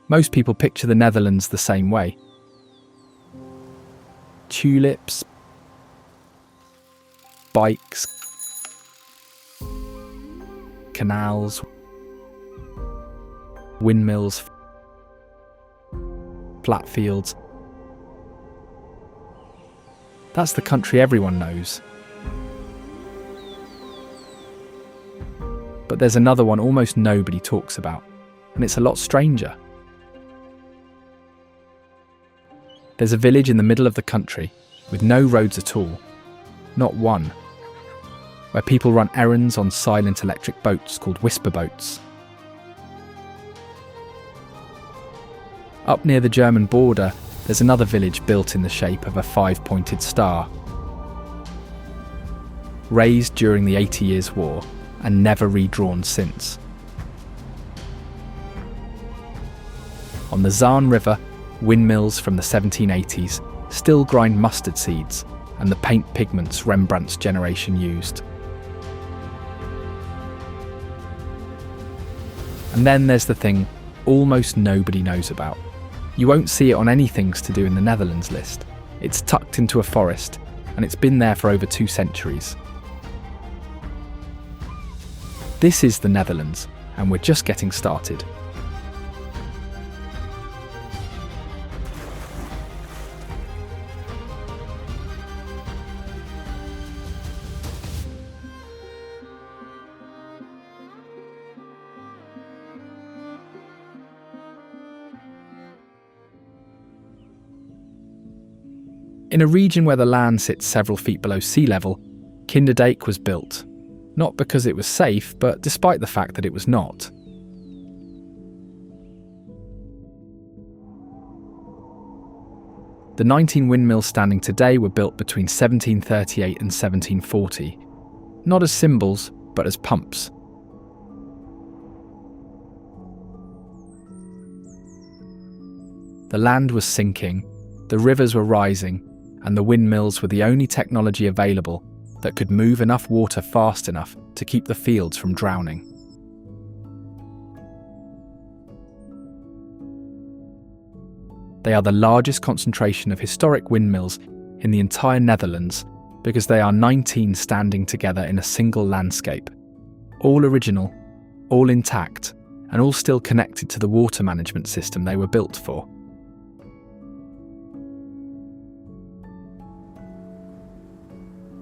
Most people picture the Netherlands the same way. Tulips, bikes, canals, windmills, flat fields. That's the country everyone knows. But there's another one almost nobody talks about, and it's a lot stranger. There's a village in the middle of the country with no roads at all, not one, where people run errands on silent electric boats called whisper boats. Up near the German border, there's another village built in the shape of a 5-pointed star. Raised during the 80 Years' War and never redrawn since. On the Zaanse River, windmills from the 1780s still grind mustard seeds and the paint pigments Rembrandt's generation used. And then there's the thing almost nobody knows about. You won't see it on any things to do in the Netherlands list. It's tucked into a forest, and it's been there for over 2 centuries. This is the Netherlands, and we're just getting started. In a region where the land sits several feet below sea level, Kinderdijk was built. Not because it was safe, but despite the fact that it was not. The 19 windmills standing today were built between 1738 and 1740, not as symbols, but as pumps. The land was sinking, the rivers were rising, and the windmills were the only technology available that could move enough water fast enough to keep the fields from drowning. They are the largest concentration of historic windmills in the entire Netherlands because they are 19 standing together in a single landscape, all original, all intact, and all still connected to the water management system they were built for.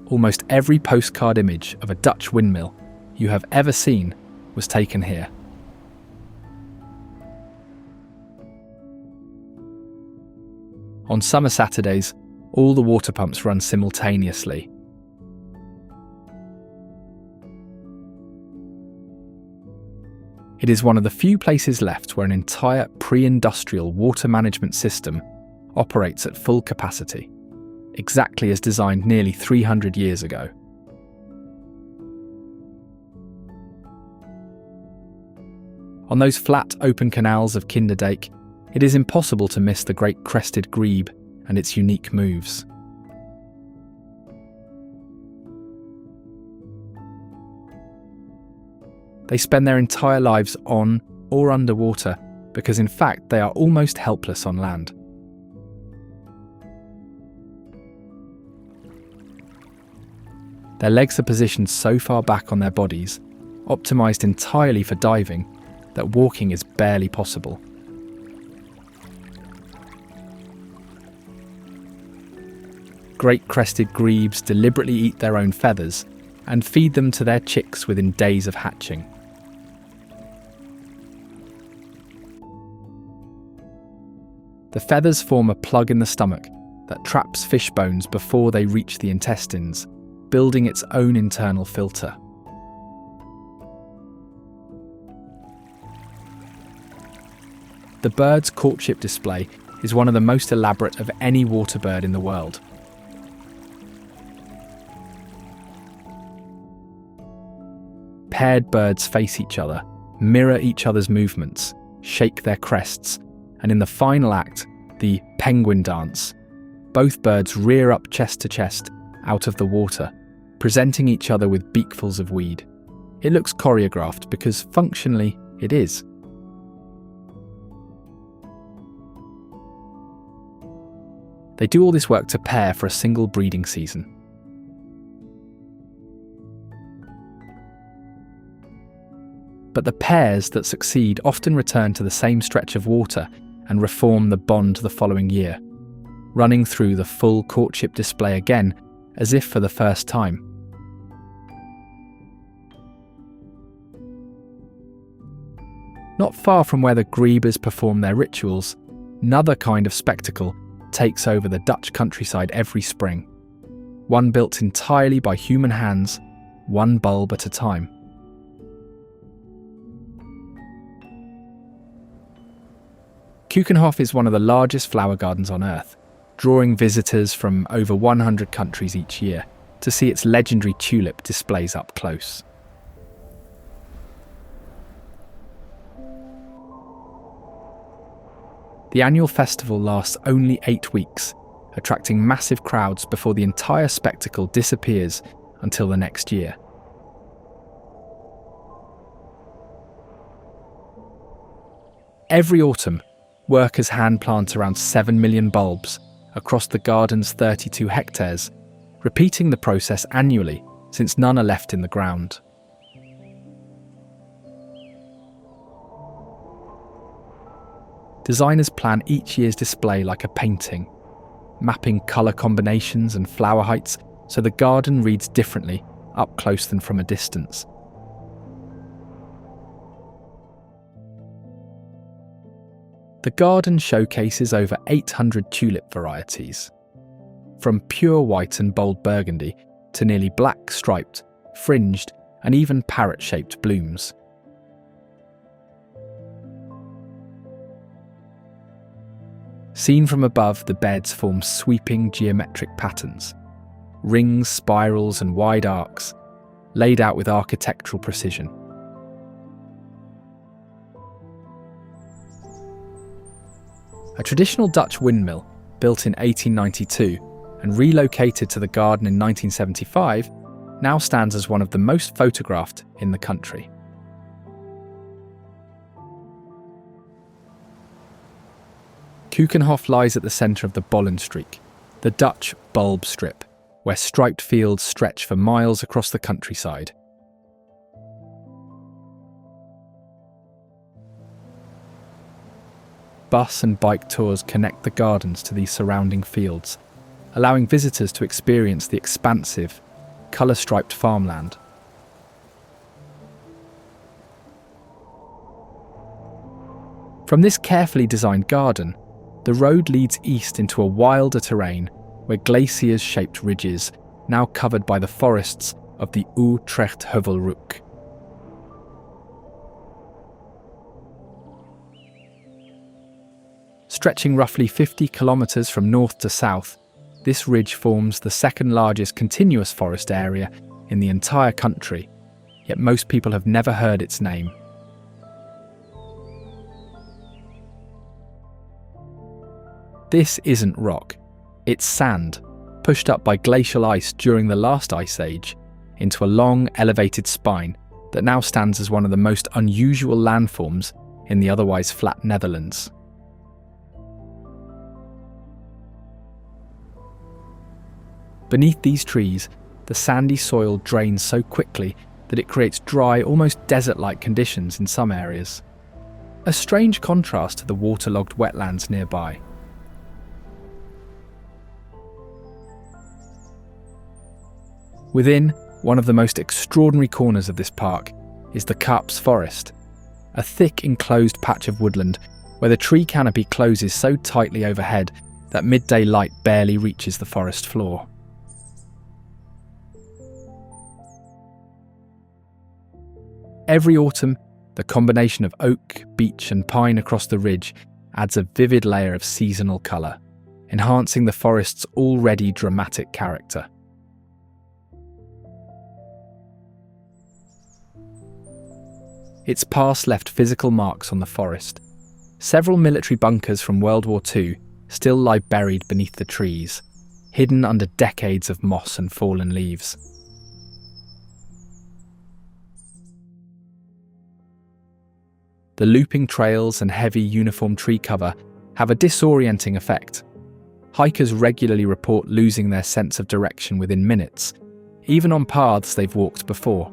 Almost every postcard image of a Dutch windmill you have ever seen was taken here. On summer Saturdays, all the water pumps run simultaneously. It is one of the few places left where an entire pre-industrial water management system operates at full capacity, exactly as designed nearly 300 years ago. On those flat, open canals of Kinderdijk, it is impossible to miss the great crested grebe and its unique moves. They spend their entire lives on or underwater because in fact they are almost helpless on land. Their legs are positioned so far back on their bodies, optimised entirely for diving, that walking is barely possible. Great crested grebes deliberately eat their own feathers and feed them to their chicks within days of hatching. The feathers form a plug in the stomach that traps fish bones before they reach the intestines, building its own internal filter. The bird's courtship display is one of the most elaborate of any water bird in the world. Paired birds face each other, mirror each other's movements, shake their crests, and in the final act, the penguin dance, both birds rear up chest to chest out of the water, presenting each other with beakfuls of weed. It looks choreographed because functionally it is. They do all this work to pair for a single breeding season. But the pairs that succeed often return to the same stretch of water and reform the bond the following year, running through the full courtship display again as if for the first time. Not far from where the Grebers perform their rituals, another kind of spectacle takes over the Dutch countryside every spring. One built entirely by human hands, one bulb at a time. Keukenhof is one of the largest flower gardens on Earth, drawing visitors from over 100 countries each year to see its legendary tulip displays up close. The annual festival lasts only 8 weeks, attracting massive crowds before the entire spectacle disappears until the next year. Every autumn, workers hand-plant around 7 million bulbs across the garden's 32 hectares, repeating the process annually since none are left in the ground. Designers plan each year's display like a painting, mapping colour combinations and flower heights so the garden reads differently up close than from a distance. The garden showcases over 800 tulip varieties, from pure white and bold burgundy to nearly black striped, fringed and even parrot-shaped blooms. Seen from above, the beds form sweeping geometric patterns, rings, spirals and wide arcs, laid out with architectural precision. A traditional Dutch windmill, built in 1892 and relocated to the garden in 1975, now stands as one of the most photographed in the country. Keukenhof lies at the centre of the Bollenstreek, the Dutch bulb strip, where striped fields stretch for miles across the countryside. Bus and bike tours connect the gardens to these surrounding fields, allowing visitors to experience the expansive, colour-striped farmland. From this carefully designed garden, the road leads east into a wilder terrain where glaciers-shaped ridges, now covered by the forests of the Utrecht Heuvelrug. Stretching roughly 50 kilometres from north to south, this ridge forms the second largest continuous forest area in the entire country, yet most people have never heard its name. This isn't rock, it's sand, pushed up by glacial ice during the last ice age into a long, elevated spine that now stands as one of the most unusual landforms in the otherwise flat Netherlands. Beneath these trees, the sandy soil drains so quickly that it creates dry, almost desert-like conditions in some areas. A strange contrast to the waterlogged wetlands nearby. Within one of the most extraordinary corners of this park is the Kaap's Forest, a thick enclosed patch of woodland where the tree canopy closes so tightly overhead that midday light barely reaches the forest floor. Every autumn, the combination of oak, beech and pine across the ridge adds a vivid layer of seasonal colour, enhancing the forest's already dramatic character. Its past left physical marks on the forest. Several military bunkers from World War II still lie buried beneath the trees, hidden under decades of moss and fallen leaves. The looping trails and heavy uniform tree cover have a disorienting effect. Hikers regularly report losing their sense of direction within minutes, even on paths they've walked before.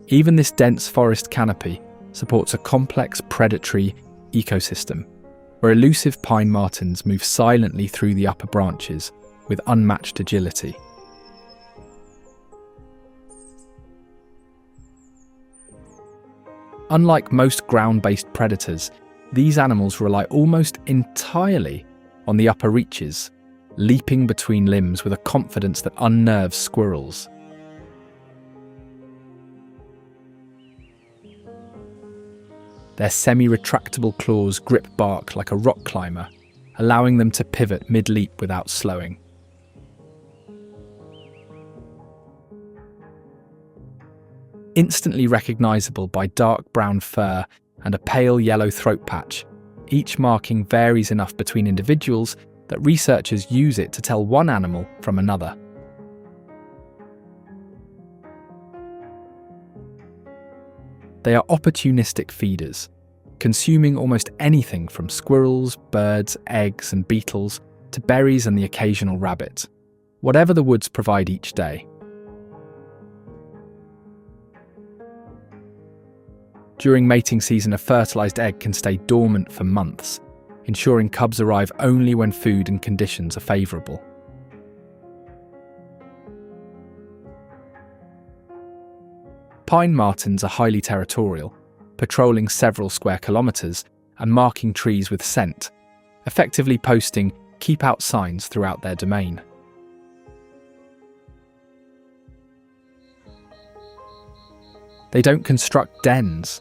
Even this dense forest canopy supports a complex predatory ecosystem, where elusive pine martens move silently through the upper branches with unmatched agility. Unlike most ground-based predators, these animals rely almost entirely on the upper reaches, leaping between limbs with a confidence that unnerves squirrels. Their semi-retractable claws grip bark like a rock climber, allowing them to pivot mid-leap without slowing. Instantly recognisable by dark brown fur and a pale yellow throat patch, each marking varies enough between individuals that researchers use it to tell one animal from another. They are opportunistic feeders, consuming almost anything from squirrels, birds, eggs and beetles to berries and the occasional rabbit, whatever the woods provide each day. During mating season, a fertilised egg can stay dormant for months, ensuring cubs arrive only when food and conditions are favourable. Pine martens are highly territorial, patrolling several square kilometres and marking trees with scent, effectively posting "keep out" signs throughout their domain. They don't construct dens.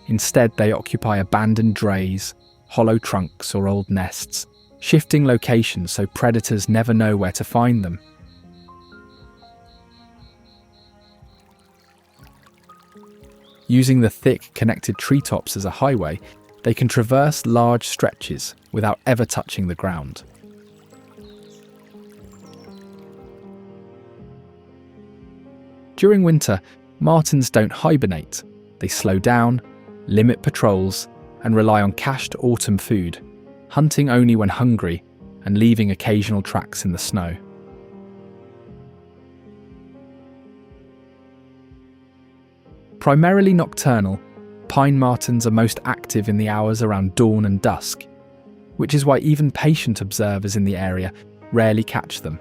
Instead, they occupy abandoned drays, hollow trunks or old nests, shifting locations so predators never know where to find them. Using the thick, connected treetops as a highway, they can traverse large stretches without ever touching the ground. During winter, martens don't hibernate. They slow down, limit patrols, and rely on cached autumn food, hunting only when hungry and leaving occasional tracks in the snow. Primarily nocturnal, pine martens are most active in the hours around dawn and dusk, which is why even patient observers in the area rarely catch them.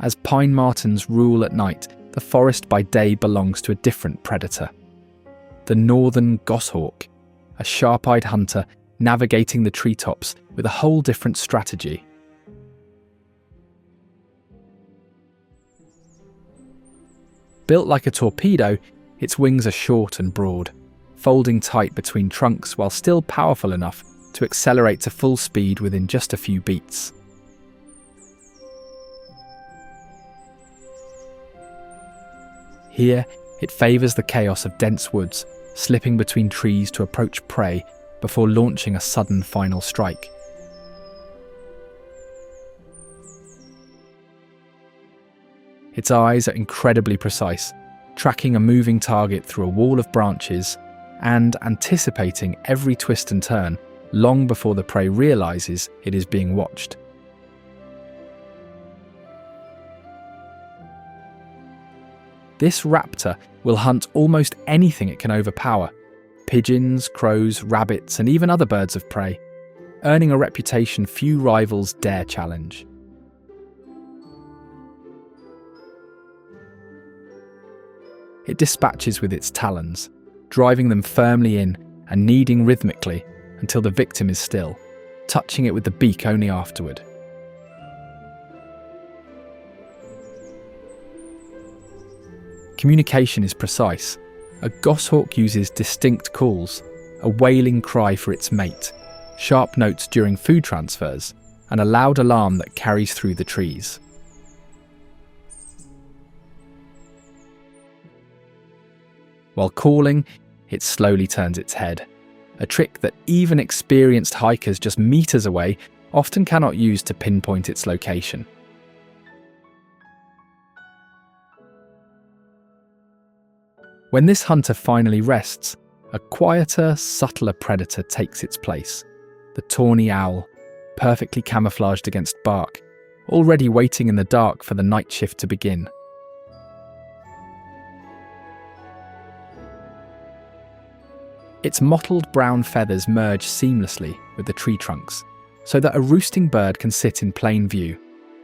As pine martens rule at night, the forest by day belongs to a different predator. The northern goshawk, a sharp-eyed hunter navigating the treetops with a whole different strategy. Built like a torpedo, its wings are short and broad, folding tight between trunks while still powerful enough to accelerate to full speed within just a few beats. Here, it favours the chaos of dense woods, slipping between trees to approach prey before launching a sudden final strike. Its eyes are incredibly precise, tracking a moving target through a wall of branches and anticipating every twist and turn long before the prey realises it is being watched. This raptor will hunt almost anything it can overpower: pigeons, crows, rabbits, and even other birds of prey, earning a reputation few rivals dare challenge. It dispatches with its talons, driving them firmly in and kneading rhythmically until the victim is still, touching it with the beak only afterward. Communication is precise. A goshawk uses distinct calls, a wailing cry for its mate, sharp notes during food transfers, and a loud alarm that carries through the trees. While calling, it slowly turns its head, a trick that even experienced hikers just meters away often cannot use to pinpoint its location. When this hunter finally rests, a quieter, subtler predator takes its place, the tawny owl, perfectly camouflaged against bark, already waiting in the dark for the night shift to begin. Its mottled brown feathers merge seamlessly with the tree trunks, so that a roosting bird can sit in plain view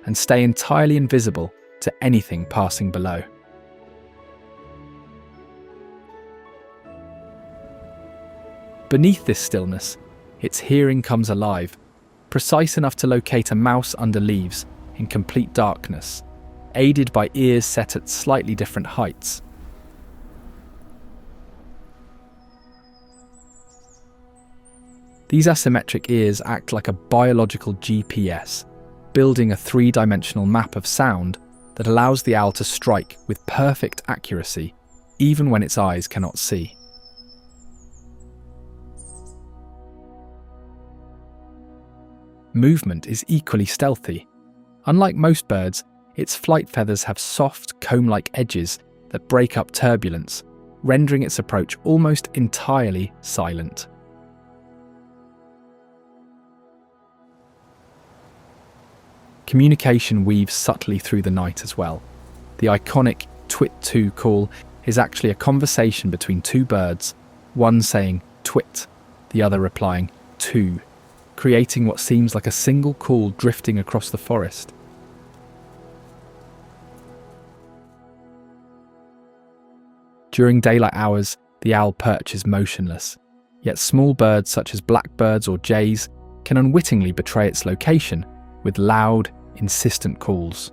and stay entirely invisible to anything passing below. Beneath this stillness, its hearing comes alive, precise enough to locate a mouse under leaves in complete darkness, aided by ears set at slightly different heights. These asymmetric ears act like a biological GPS, building a three-dimensional map of sound that allows the owl to strike with perfect accuracy, even when its eyes cannot see. Movement is equally stealthy. Unlike most birds, its flight feathers have soft, comb-like edges that break up turbulence, rendering its approach almost entirely silent. Communication weaves subtly through the night as well. The iconic twit-two call is actually a conversation between two birds, one saying twit, the other replying two, creating what seems like a single call drifting across the forest. During daylight hours, the owl perches motionless, yet small birds such as blackbirds or jays can unwittingly betray its location with loud, insistent calls.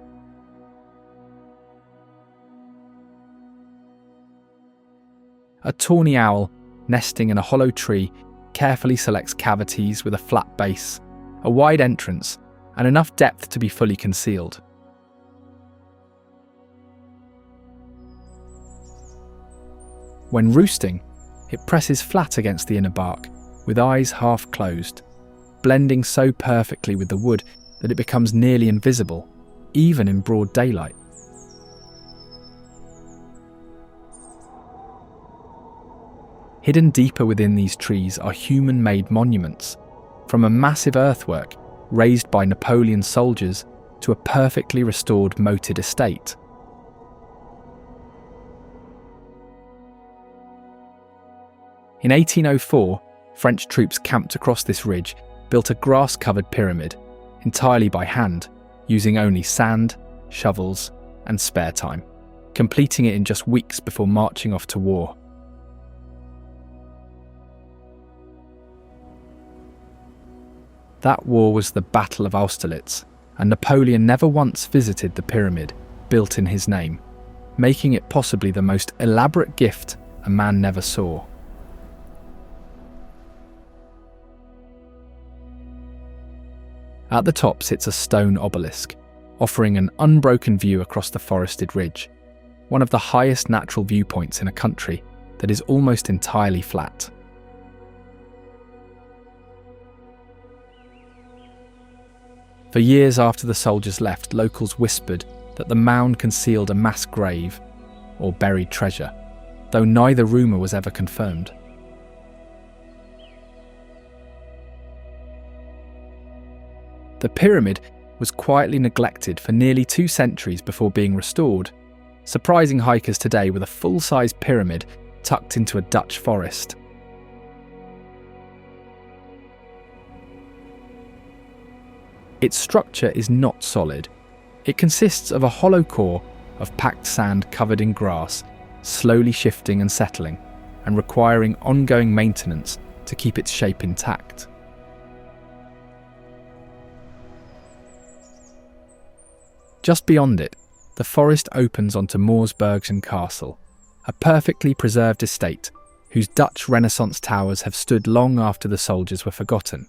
A tawny owl, nesting in a hollow tree, carefully selects cavities with a flat base, a wide entrance, and enough depth to be fully concealed. When roosting, it presses flat against the inner bark, with eyes half closed, blending so perfectly with the wood that it becomes nearly invisible, even in broad daylight. Hidden deeper within these trees are human-made monuments, from a massive earthwork raised by Napoleon soldiers to a perfectly restored moated estate. In 1804, French troops camped across this ridge, built a grass-covered pyramid, entirely by hand, using only sand, shovels, and spare time, completing it in just weeks before marching off to war. That war was the Battle of Austerlitz, and Napoleon never once visited the pyramid, built in his name, making it possibly the most elaborate gift a man never saw. At the top sits a stone obelisk, offering an unbroken view across the forested ridge, one of the highest natural viewpoints in a country that is almost entirely flat. For years after the soldiers left, locals whispered that the mound concealed a mass grave or buried treasure, though neither rumour was ever confirmed. The pyramid was quietly neglected for nearly 2 centuries before being restored, surprising hikers today with a full-size pyramid tucked into a Dutch forest. Its structure is not solid. It consists of a hollow core of packed sand covered in grass, slowly shifting and settling, and requiring ongoing maintenance to keep its shape intact. Just beyond it, the forest opens onto Moorsbergen Castle, a perfectly preserved estate whose Dutch Renaissance towers have stood long after the soldiers were forgotten.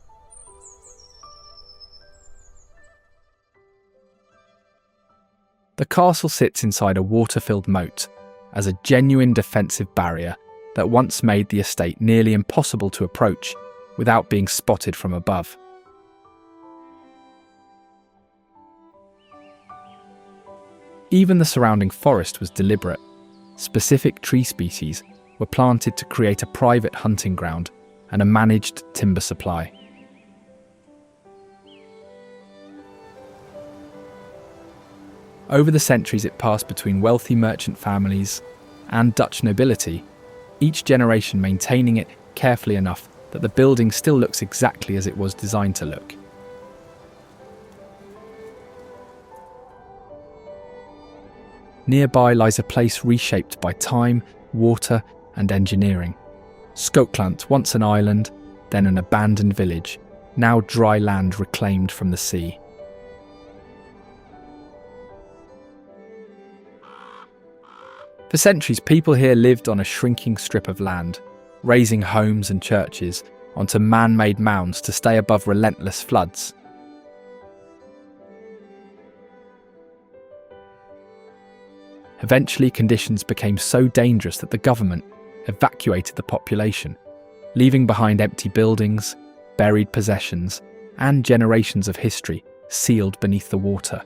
The castle sits inside a water-filled moat as a genuine defensive barrier that once made the estate nearly impossible to approach without being spotted from above. Even the surrounding forest was deliberate. specific tree species were planted to create a private hunting ground and a managed timber supply. Over the centuries it passed between wealthy merchant families and Dutch nobility, each generation maintaining it carefully enough that the building still looks exactly as it was designed to look. Nearby lies a place reshaped by time, water and engineering. Skokland, once an island, then an abandoned village, now dry land reclaimed from the sea. For centuries, people here lived on a shrinking strip of land, raising homes and churches onto man-made mounds to stay above relentless floods. Eventually, conditions became so dangerous that the government evacuated the population, leaving behind empty buildings, buried possessions, and generations of history sealed beneath the water.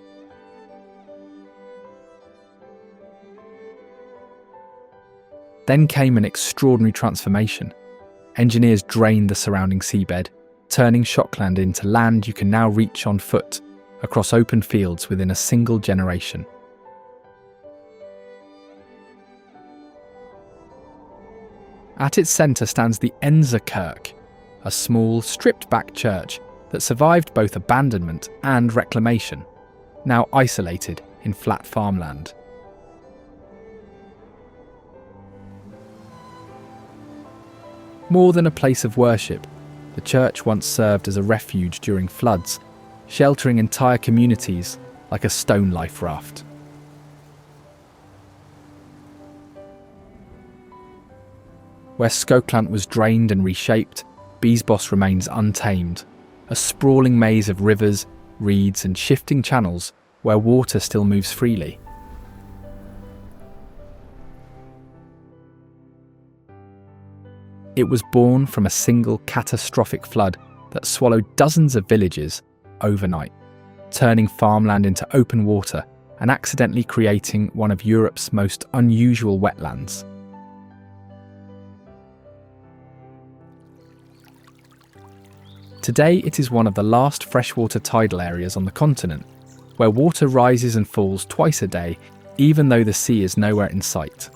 Then came an extraordinary transformation. Engineers drained the surrounding seabed, turning Schokland into land you can now reach on foot across open fields within a single generation. At its centre stands the Enze Kerk, a small, stripped-back church that survived both abandonment and reclamation, now isolated in flat farmland. More than a place of worship, the church once served as a refuge during floods, sheltering entire communities like a stone life raft. Where Skokland was drained and reshaped, Biesbosch remains untamed, a sprawling maze of rivers, reeds and shifting channels where water still moves freely. It was born from a single catastrophic flood that swallowed dozens of villages overnight, turning farmland into open water and accidentally creating one of Europe's most unusual wetlands. Today it is one of the last freshwater tidal areas on the continent, where water rises and falls twice a day, even though the sea is nowhere in sight.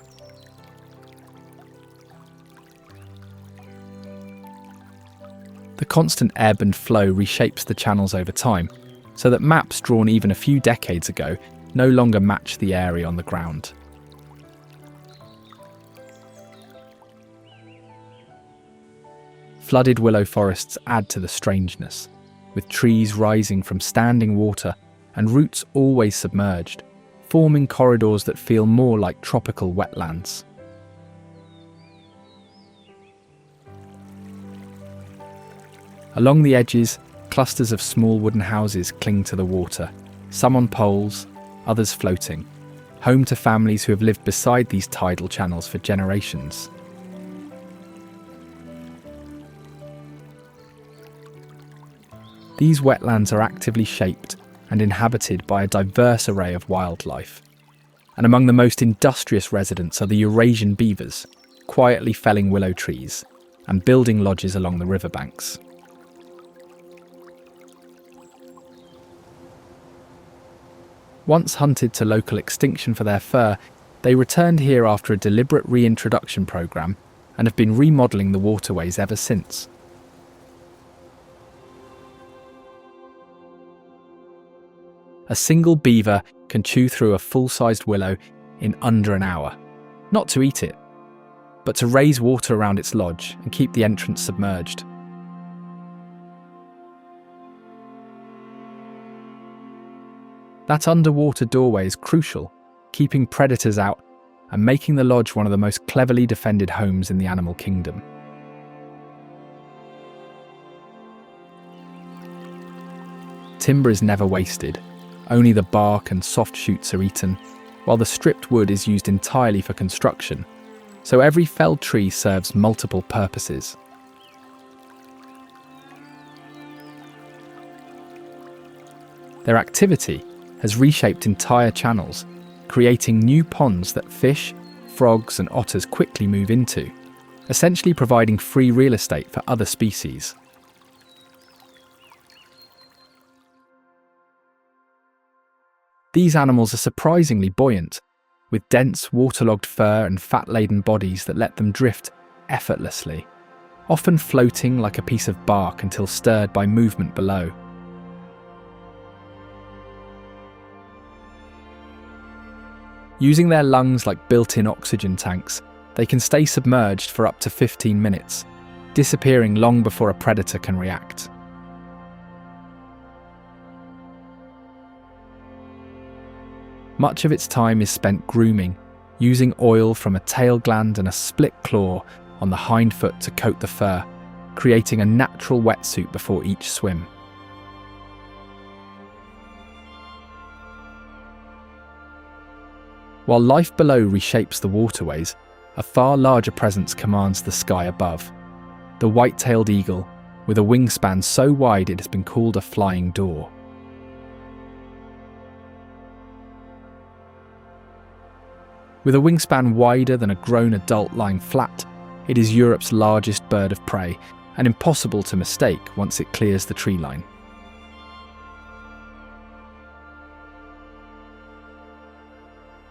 The constant ebb and flow reshapes the channels over time, so that maps drawn even a few decades ago no longer match the area on the ground. Flooded willow forests add to the strangeness, with trees rising from standing water and roots always submerged, forming corridors that feel more like tropical wetlands. Along the edges, clusters of small wooden houses cling to the water, some on poles, others floating, home to families who have lived beside these tidal channels for generations. These wetlands are actively shaped and inhabited by a diverse array of wildlife, and among the most industrious residents are the Eurasian beavers, quietly felling willow trees and building lodges along the riverbanks. Once hunted to local extinction for their fur, they returned here after a deliberate reintroduction programme and have been remodelling the waterways ever since. A single beaver can chew through a full-sized willow in under an hour, not to eat it, but to raise water around its lodge and keep the entrance submerged. That underwater doorway is crucial, keeping predators out and making the lodge one of the most cleverly defended homes in the animal kingdom. Timber is never wasted. Only the bark and soft shoots are eaten, while the stripped wood is used entirely for construction, so every felled tree serves multiple purposes. Their activity has reshaped entire channels, creating new ponds that fish, frogs and otters quickly move into, essentially providing free real estate for other species. These animals are surprisingly buoyant, with dense, waterlogged fur and fat-laden bodies that let them drift effortlessly, often floating like a piece of bark until stirred by movement below. Using their lungs like built-in oxygen tanks, they can stay submerged for up to 15 minutes, disappearing long before a predator can react. Much of its time is spent grooming, using oil from a tail gland and a split claw on the hind foot to coat the fur, creating a natural wetsuit before each swim. While life below reshapes the waterways, a far larger presence commands the sky above. The white-tailed eagle, with a wingspan so wide it has been called a flying door. With a wingspan wider than a grown adult lying flat, it is Europe's largest bird of prey, and impossible to mistake once it clears the tree line.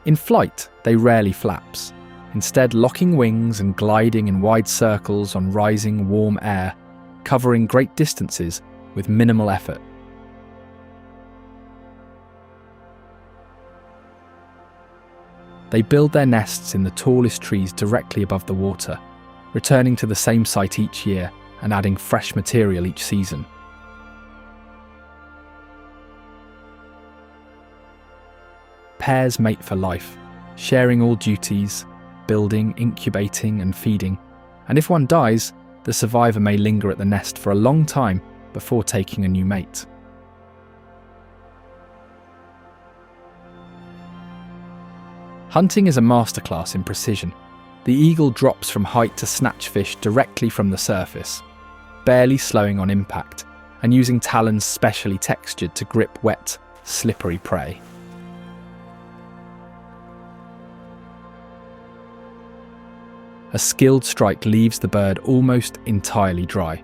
In flight, they rarely flaps, instead locking wings and gliding in wide circles on rising, warm air, covering great distances with minimal effort. They build their nests in the tallest trees directly above the water, returning to the same site each year and adding fresh material each season. Pairs mate for life, sharing all duties, building, incubating and feeding, and if one dies, the survivor may linger at the nest for a long time before taking a new mate. Hunting is a masterclass in precision. The eagle drops from height to snatch fish directly from the surface, barely slowing on impact, and using talons specially textured to grip wet, slippery prey. A skilled strike leaves the bird almost entirely dry,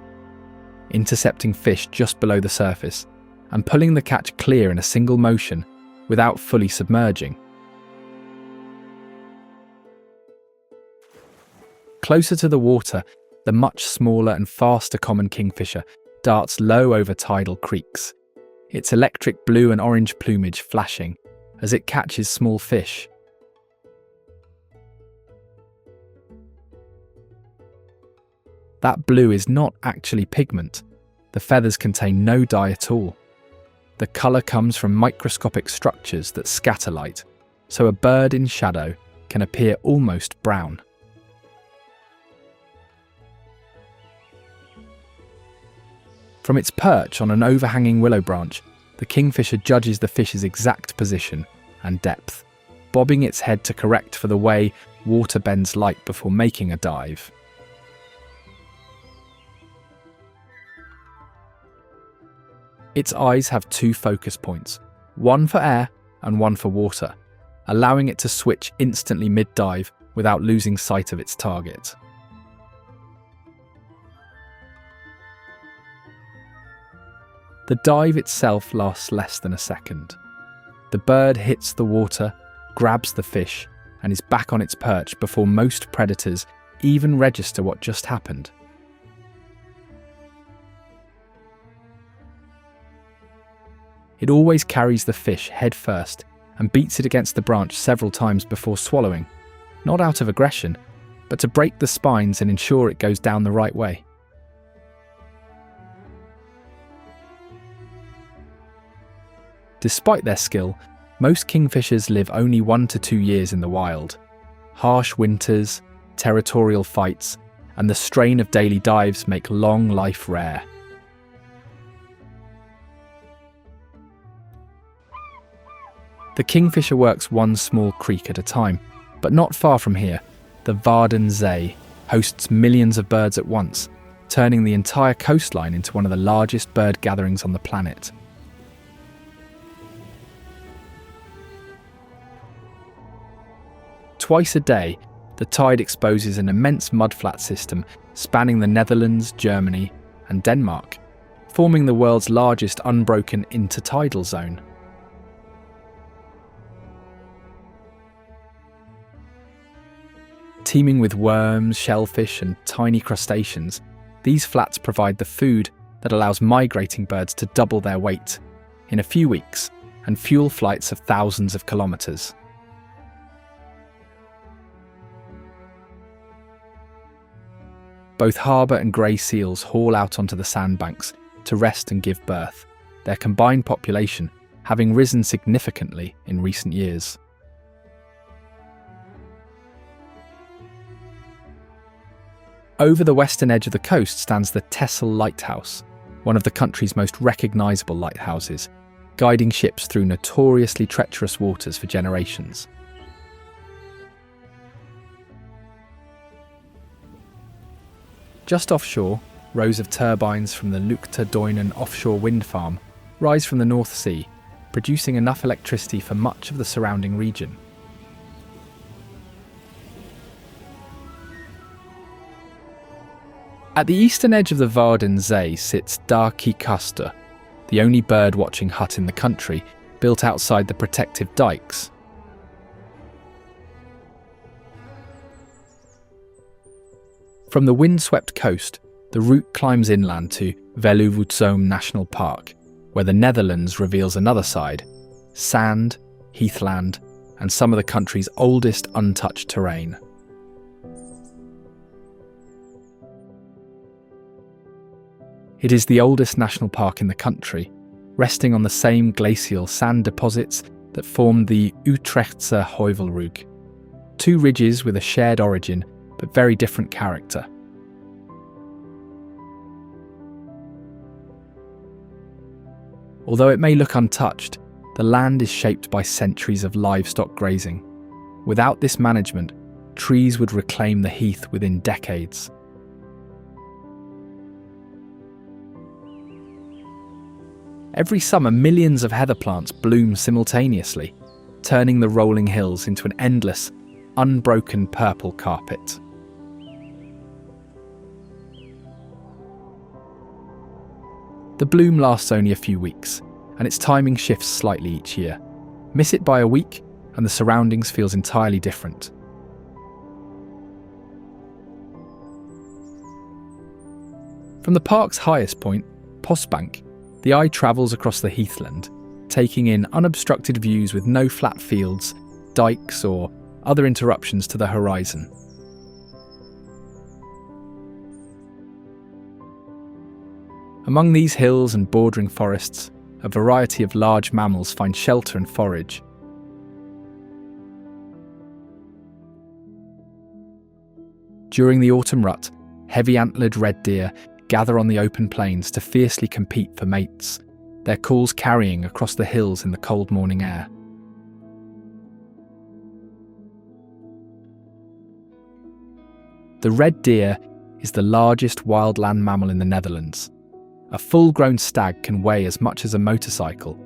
intercepting fish just below the surface and pulling the catch clear in a single motion without fully submerging. Closer to the water, the much smaller and faster common kingfisher darts low over tidal creeks, its electric blue and orange plumage flashing as it catches small fish. That blue is not actually pigment. The feathers contain no dye at all. The colour comes from microscopic structures that scatter light, so a bird in shadow can appear almost brown. From its perch on an overhanging willow branch, the kingfisher judges the fish's exact position and depth, bobbing its head to correct for the way water bends light before making a dive. Its eyes have two focus points, one for air and one for water, allowing it to switch instantly mid-dive without losing sight of its target. The dive itself lasts less than a second. The bird hits the water, grabs the fish, and is back on its perch before most predators even register what just happened. It always carries the fish head first and beats it against the branch several times before swallowing, not out of aggression, but to break the spines and ensure it goes down the right way. Despite their skill, most kingfishers live only 1 to 2 years in the wild. Harsh winters, territorial fights, and the strain of daily dives make long life rare. The kingfisher works one small creek at a time, but not far from here, the Wadden hosts millions of birds at once, turning the entire coastline into one of the largest bird gatherings on the planet. Twice a day, the tide exposes an immense mudflat system spanning the Netherlands, Germany, and Denmark, forming the world's largest unbroken intertidal zone. Teeming with worms, shellfish, and tiny crustaceans, these flats provide the food that allows migrating birds to double their weight in a few weeks and fuel flights of thousands of kilometres. Both harbour and grey seals haul out onto the sandbanks to rest and give birth, their combined population having risen significantly in recent years. Over the western edge of the coast stands the Texel Lighthouse, one of the country's most recognisable lighthouses, guiding ships through notoriously treacherous waters for generations. Just offshore, rows of turbines from the Lukterduinen offshore wind farm rise from the North Sea, producing enough electricity for much of the surrounding region. At the eastern edge of the Wadden Zee sits Daar Kikuster, the only bird-watching hut in the country, built outside the protective dikes. From the windswept coast, the route climbs inland to Veluwe National Park, where the Netherlands reveals another side: sand, heathland, and some of the country's oldest untouched terrain. It is the oldest national park in the country, resting on the same glacial sand deposits that formed the Utrechtse Heuvelrug, two ridges with a shared origin but very different character. Although it may look untouched, the land is shaped by centuries of livestock grazing. Without this management, trees would reclaim the heath within decades. Every summer, millions of heather plants bloom simultaneously, turning the rolling hills into an endless, unbroken purple carpet. The bloom lasts only a few weeks, and its timing shifts slightly each year. Miss it by a week, and the surroundings feels entirely different. From the park's highest point, Postbank, the eye travels across the heathland, taking in unobstructed views with no flat fields, dikes, or other interruptions to the horizon. Among these hills and bordering forests, a variety of large mammals find shelter and forage. During the autumn rut, heavy-antlered red deer gather on the open plains to fiercely compete for mates, their calls carrying across the hills in the cold morning air. The red deer is the largest wildland mammal in the Netherlands. A full-grown stag can weigh as much as a motorcycle,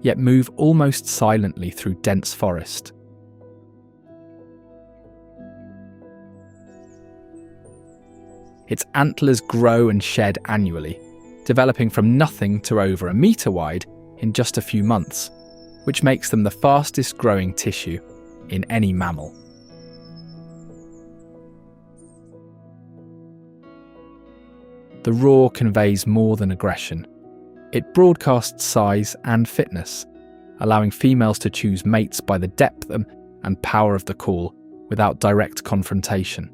yet move almost silently through dense forest. Its antlers grow and shed annually, developing from nothing to over a metre wide in just a few months, which makes them the fastest growing tissue in any mammal. The roar conveys more than aggression. It broadcasts size and fitness, allowing females to choose mates by the depth and power of the call without direct confrontation.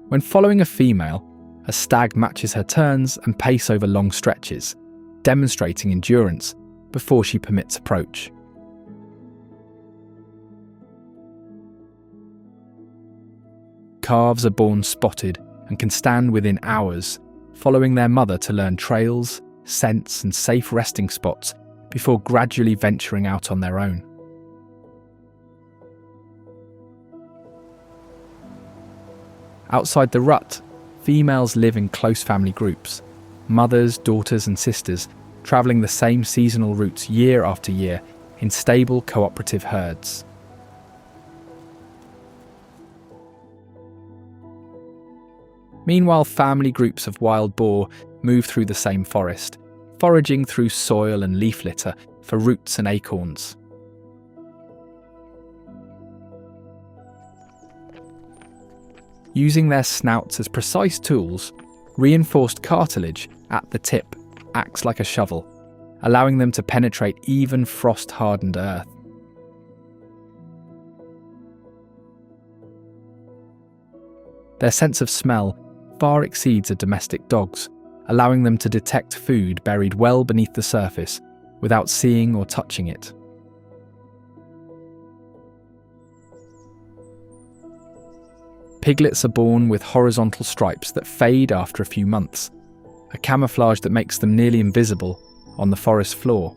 When following a female, a stag matches her turns and pace over long stretches, demonstrating endurance before she permits approach. Calves are born spotted and can stand within hours, following their mother to learn trails, scents, and safe resting spots before gradually venturing out on their own. Outside the rut, females live in close family groups, mothers, daughters, and sisters, travelling the same seasonal routes year after year, in stable cooperative herds. Meanwhile, family groups of wild boar move through the same forest, foraging through soil and leaf litter for roots and acorns. Using their snouts as precise tools, reinforced cartilage at the tip acts like a shovel, allowing them to penetrate even frost-hardened earth. Their sense of smell far exceeds a domestic dog's, allowing them to detect food buried well beneath the surface without seeing or touching it. Piglets are born with horizontal stripes that fade after a few months, a camouflage that makes them nearly invisible on the forest floor.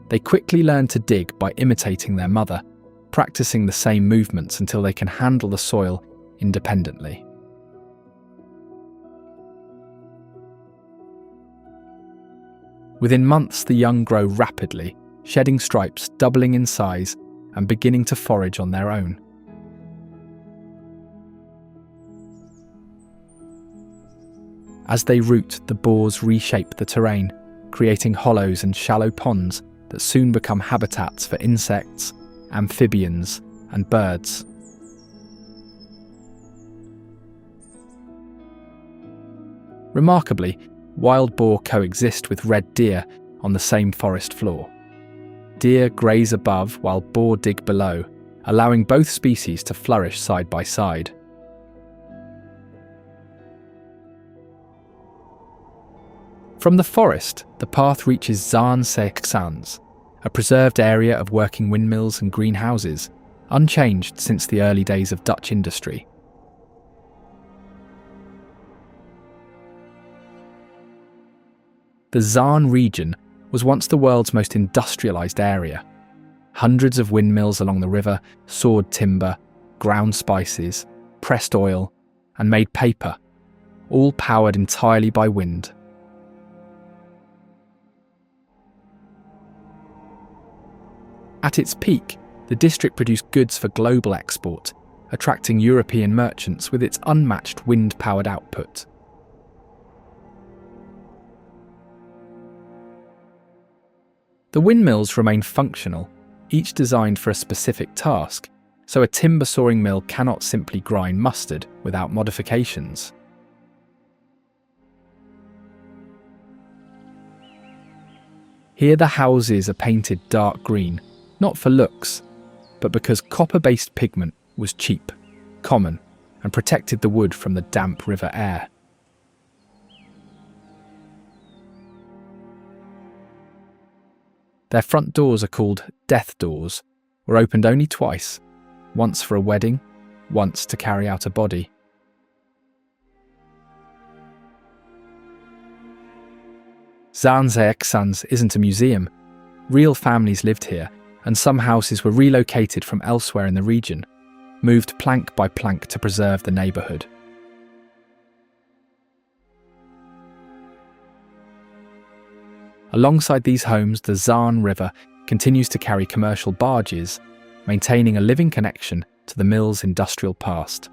They quickly learn to dig by imitating their mother, practicing the same movements until they can handle the soil independently. Within months, the young grow rapidly, shedding stripes, doubling in size, and beginning to forage on their own. As they root, the boars reshape the terrain, creating hollows and shallow ponds that soon become habitats for insects, amphibians, and birds. Remarkably, wild boar coexist with red deer on the same forest floor. Deer graze above while boar dig below, allowing both species to flourish side by side. From the forest, the path reaches Zaanse, a preserved area of working windmills and greenhouses, unchanged since the early days of Dutch industry. The Zaan region was once the world's most industrialised area. Hundreds of windmills along the river sawed timber, ground spices, pressed oil, and made paper, all powered entirely by wind. At its peak, the district produced goods for global export, attracting European merchants with its unmatched wind-powered output. The windmills remain functional, each designed for a specific task, so a timber sawing mill cannot simply grind mustard without modifications. Here the houses are painted dark green, not for looks, but because copper-based pigment was cheap, common, and protected the wood from the damp river air. Their front doors are called death doors, were opened only twice, once for a wedding, once to carry out a body. Zaanse isn't a museum. Real families lived here, and some houses were relocated from elsewhere in the region, moved plank by plank to preserve the neighbourhood. Alongside these homes, the Zaan River continues to carry commercial barges, maintaining a living connection to the mill's industrial past.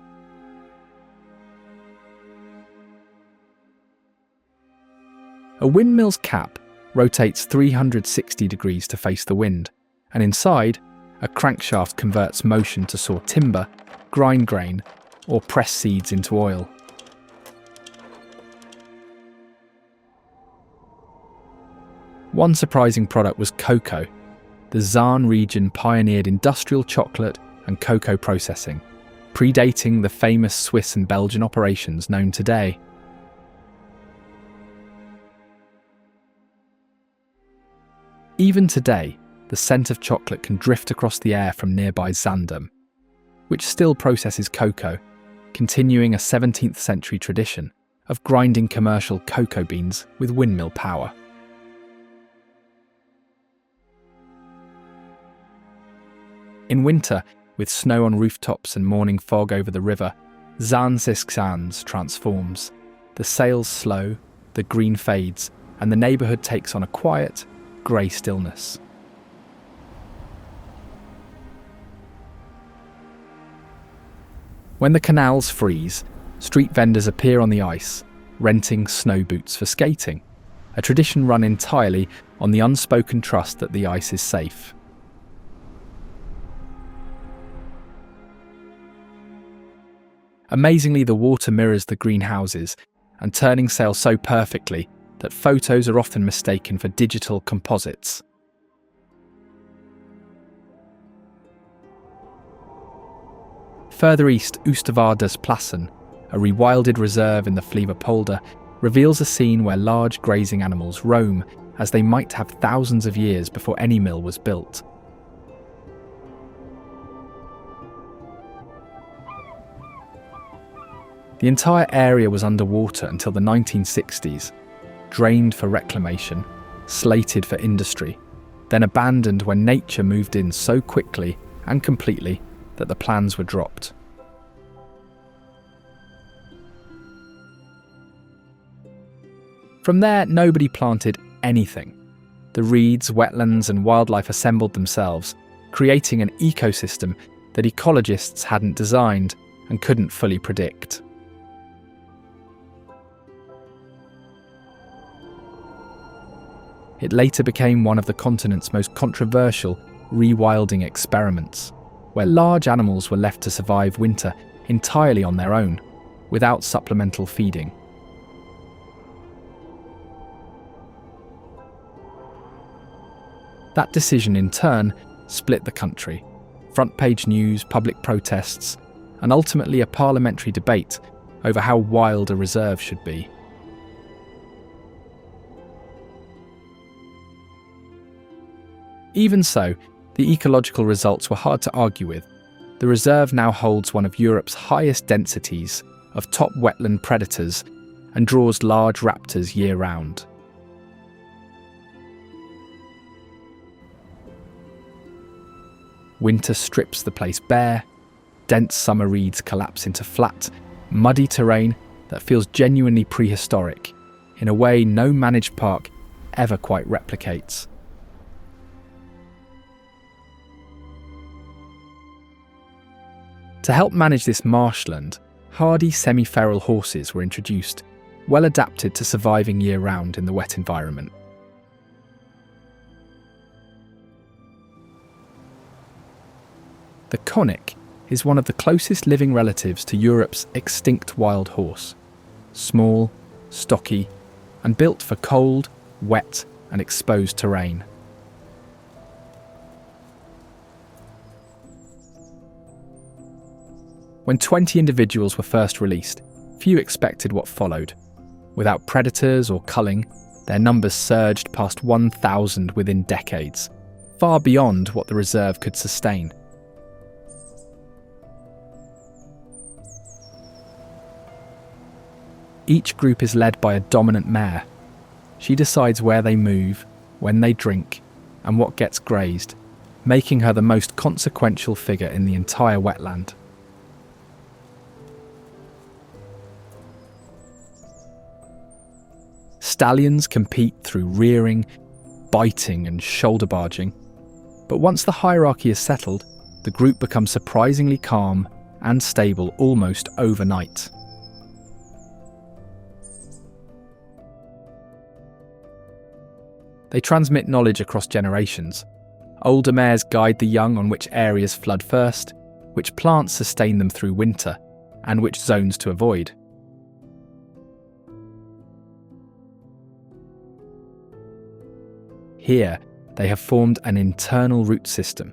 A windmill's cap rotates 360 degrees to face the wind, and inside, a crankshaft converts motion to saw timber, grind grain, or press seeds into oil. One surprising product was cocoa. The Zaan region pioneered industrial chocolate and cocoa processing, predating the famous Swiss and Belgian operations known today. Even today, the scent of chocolate can drift across the air from nearby Zaandam, which still processes cocoa, continuing a 17th century tradition of grinding commercial cocoa beans with windmill power. In winter, with snow on rooftops and morning fog over the river, Zaanse transforms. The sails slow, the green fades, and the neighbourhood takes on a quiet, grey stillness. When the canals freeze, street vendors appear on the ice, renting snow boots for skating, a tradition run entirely on the unspoken trust that the ice is safe. Amazingly, the water mirrors the greenhouses, and turning sail so perfectly that photos are often mistaken for digital composites. Further east, Oostvaardersplassen, a rewilded reserve in the Veluwe polder, reveals a scene where large grazing animals roam as they might have thousands of years before any mill was built. The entire area was underwater until the 1960s, drained for reclamation, slated for industry, then abandoned when nature moved in so quickly and completely that the plans were dropped. From there, nobody planted anything. The reeds, wetlands and wildlife assembled themselves, creating an ecosystem that ecologists hadn't designed and couldn't fully predict. It later became one of the continent's most controversial rewilding experiments, where large animals were left to survive winter entirely on their own, without supplemental feeding. That decision, in turn, split the country. Front-page news, public protests, and ultimately a parliamentary debate over how wild a reserve should be. Even so, the ecological results were hard to argue with. The reserve now holds one of Europe's highest densities of top wetland predators and draws large raptors year-round. Winter strips the place bare, dense summer reeds collapse into flat, muddy terrain that feels genuinely prehistoric, in a way no managed park ever quite replicates. To help manage this marshland, hardy semi-feral horses were introduced, well adapted to surviving year-round in the wet environment. The konnik is one of the closest living relatives to Europe's extinct wild horse. Small, stocky, and built for cold, wet, and exposed terrain. When 20 individuals were first released, few expected what followed. Without predators or culling, their numbers surged past 1,000 within decades, far beyond what the reserve could sustain. Each group is led by a dominant mare. She decides where they move, when they drink, and what gets grazed, making her the most consequential figure in the entire wetland. Stallions compete through rearing, biting and shoulder barging, but once the hierarchy is settled, the group becomes surprisingly calm and stable almost overnight. They transmit knowledge across generations. Older mares guide the young on which areas flood first, which plants sustain them through winter, and which zones to avoid. Here, they have formed an internal route system,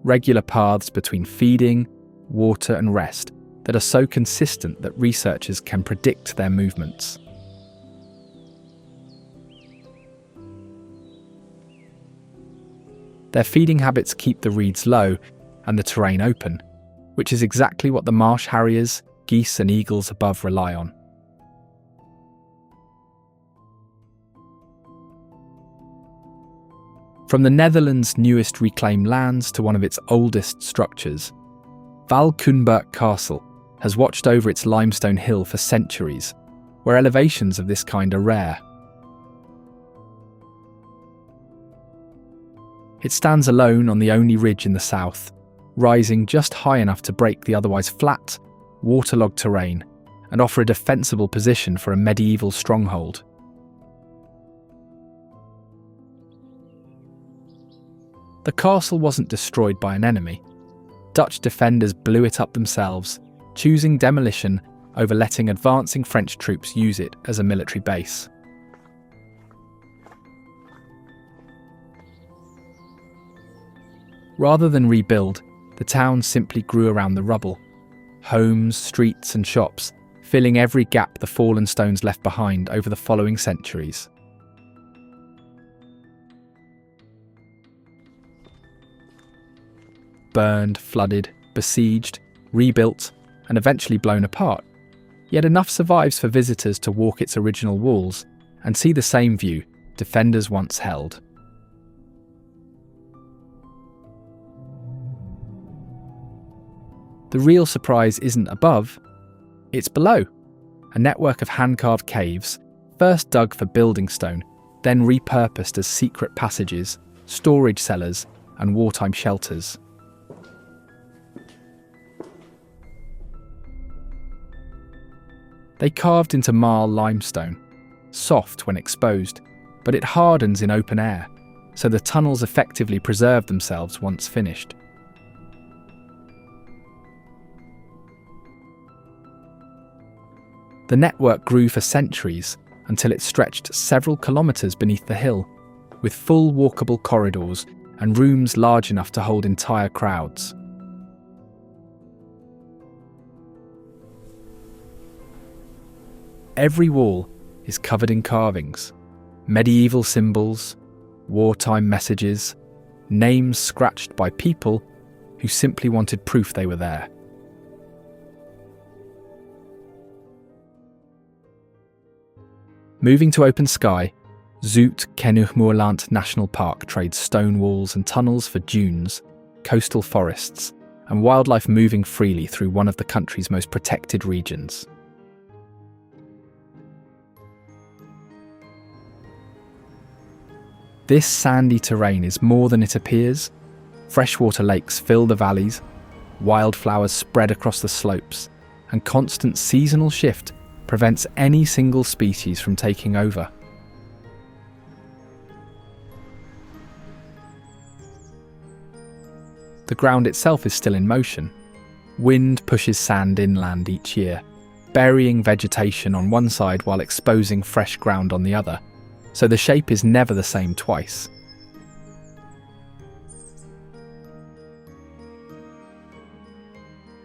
regular paths between feeding, water and rest that are so consistent that researchers can predict their movements. Their feeding habits keep the reeds low and the terrain open, which is exactly what the marsh harriers, geese and eagles above rely on. From the Netherlands' newest reclaimed lands to one of its oldest structures, Valkenburg Castle has watched over its limestone hill for centuries, where elevations of this kind are rare. It stands alone on the only ridge in the south, rising just high enough to break the otherwise flat, waterlogged terrain and offer a defensible position for a medieval stronghold. The castle wasn't destroyed by an enemy. Dutch defenders blew it up themselves, choosing demolition over letting advancing French troops use it as a military base. Rather than rebuild, the town simply grew around the rubble. Homes, streets and shops, filling every gap the fallen stones left behind over the following centuries. Burned, flooded, besieged, rebuilt, and eventually blown apart, yet enough survives for visitors to walk its original walls and see the same view defenders once held. The real surprise isn't above, it's below. A network of hand-carved caves, first dug for building stone, then repurposed as secret passages, storage cellars, and wartime shelters. They carved into marl limestone, soft when exposed, but it hardens in open air, so the tunnels effectively preserve themselves once finished. The network grew for centuries until it stretched several kilometres beneath the hill, with full walkable corridors and rooms large enough to hold entire crowds. Every wall is covered in carvings, medieval symbols, wartime messages, names scratched by people who simply wanted proof they were there. Moving to open sky, Zoet-Kennemerland National Park trades stone walls and tunnels for dunes, coastal forests, and wildlife moving freely through one of the country's most protected regions. This sandy terrain is more than it appears. Freshwater lakes fill the valleys, wildflowers spread across the slopes, and constant seasonal shift prevents any single species from taking over. The ground itself is still in motion. Wind pushes sand inland each year, burying vegetation on one side while exposing fresh ground on the other, so the shape is never the same twice.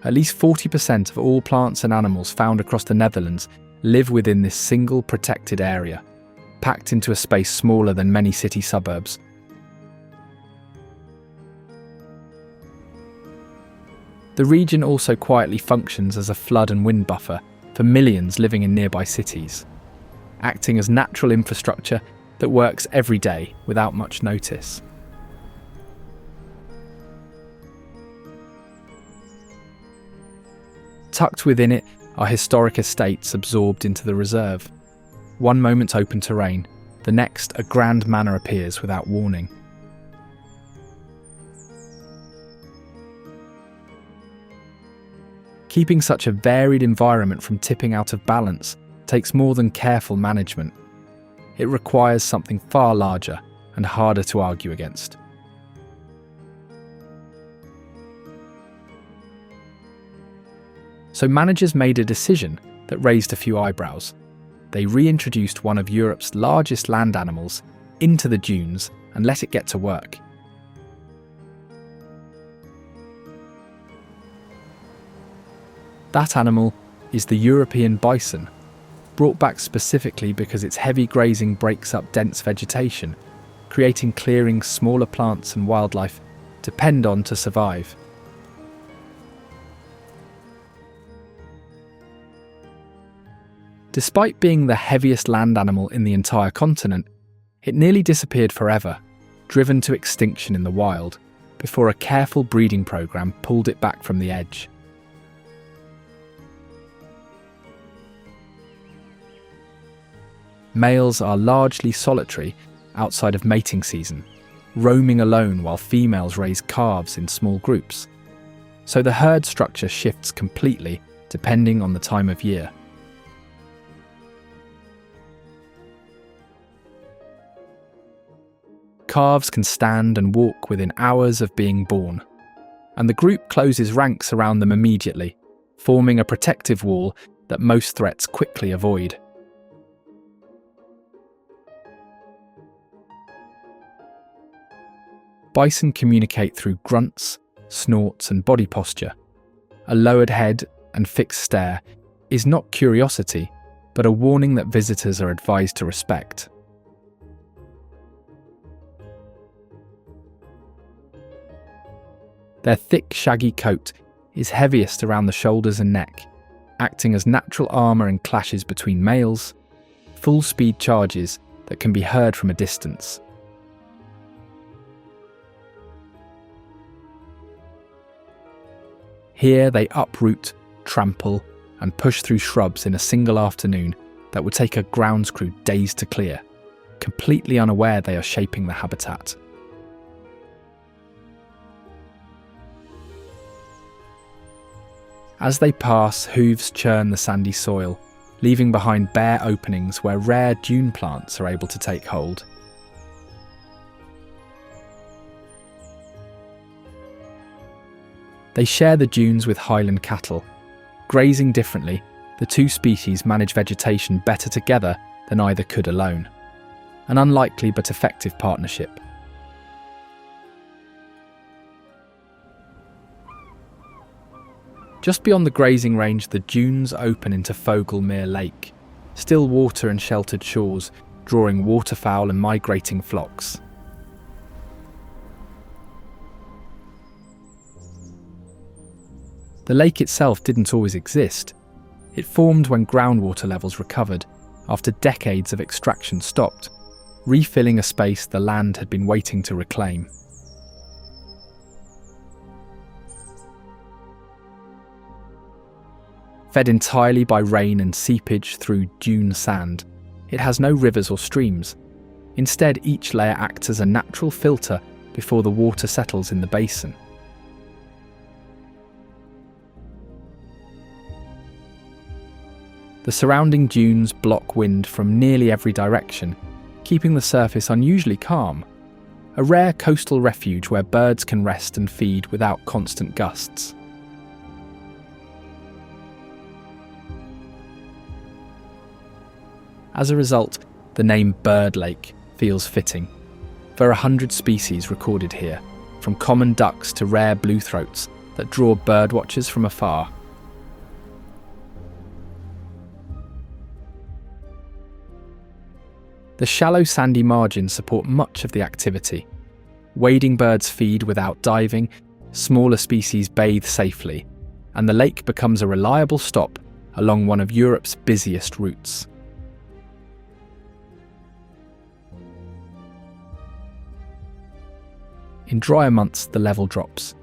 At least 40% of all plants and animals found across the Netherlands live within this single protected area, packed into a space smaller than many city suburbs. The region also quietly functions as a flood and wind buffer for millions living in nearby cities, acting as natural infrastructure that works every day without much notice. Tucked within it are historic estates absorbed into the reserve. One moment open terrain, the next a grand manor appears without warning. Keeping such a varied environment from tipping out of balance takes more than careful management. It requires something far larger and harder to argue against. So managers made a decision that raised a few eyebrows. They reintroduced one of Europe's largest land animals into the dunes and let it get to work. That animal is the European bison, brought back specifically because its heavy grazing breaks up dense vegetation, creating clearings smaller plants and wildlife depend on to survive. Despite being the heaviest land animal in the entire continent, it nearly disappeared forever, driven to extinction in the wild, before a careful breeding program pulled it back from the edge. males are largely solitary outside of mating season, roaming alone while females raise calves in small groups. So the herd structure shifts completely depending on the time of year. Calves can stand and walk within hours of being born, and the group closes ranks around them immediately, forming a protective wall that most threats quickly avoid. Bison communicate through grunts, snorts, and body posture. A lowered head and fixed stare is not curiosity, but a warning that visitors are advised to respect. Their thick, shaggy coat is heaviest around the shoulders and neck, acting as natural armour in clashes between males, full-speed charges that can be heard from a distance. Here they uproot, trample, and push through shrubs in a single afternoon that would take a grounds crew days to clear, completely unaware they are shaping the habitat. As they pass, hooves churn the sandy soil, leaving behind bare openings where rare dune plants are able to take hold. They share the dunes with highland cattle. Grazing differently, the two species manage vegetation better together than either could alone. An unlikely but effective partnership. Just beyond the grazing range, the dunes open into Vogelmeer Lake, still water and sheltered shores, drawing waterfowl and migrating flocks. The lake itself didn't always exist. It formed when groundwater levels recovered, after decades of extraction stopped, refilling a space the land had been waiting to reclaim. Fed entirely by rain and seepage through dune sand, it has no rivers or streams. Instead, each layer acts as a natural filter before the water settles in the basin. The surrounding dunes block wind from nearly every direction, keeping the surface unusually calm, a rare coastal refuge where birds can rest and feed without constant gusts. As a result, the name Bird Lake feels fitting. There are 100 species recorded here, from common ducks to rare bluethroats that draw birdwatchers from afar. The shallow sandy margins support much of the activity. Wading birds feed without diving, smaller species bathe safely, and the lake becomes a reliable stop along one of Europe's busiest routes. In drier months, the level drops,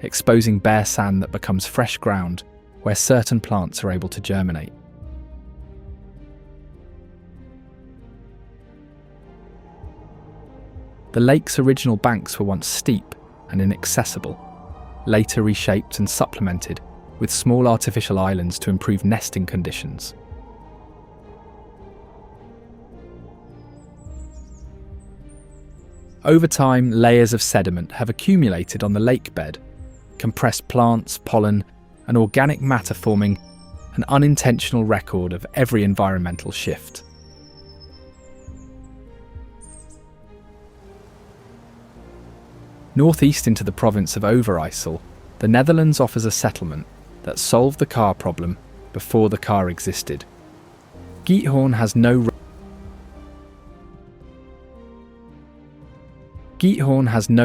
exposing bare sand that becomes fresh ground where certain plants are able to germinate. The lake's original banks were once steep and inaccessible, later reshaped and supplemented with small artificial islands to improve nesting conditions. Over time, layers of sediment have accumulated on the lake bed, compressed plants, pollen, and organic matter forming an unintentional record of every environmental shift. Northeast into the province of Overijssel, the Netherlands offers a settlement that solved the car problem before the car existed. Giethoorn has no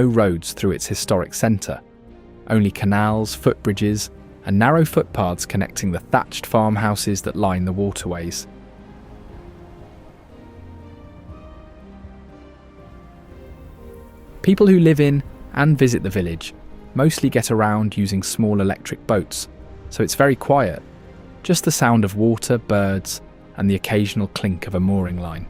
roads through its historic centre, only canals, footbridges, and narrow footpaths connecting the thatched farmhouses that line the waterways. People who live in and visit the village mostly get around using small electric boats, so it's very quiet, just the sound of water, birds, and the occasional clink of a mooring line.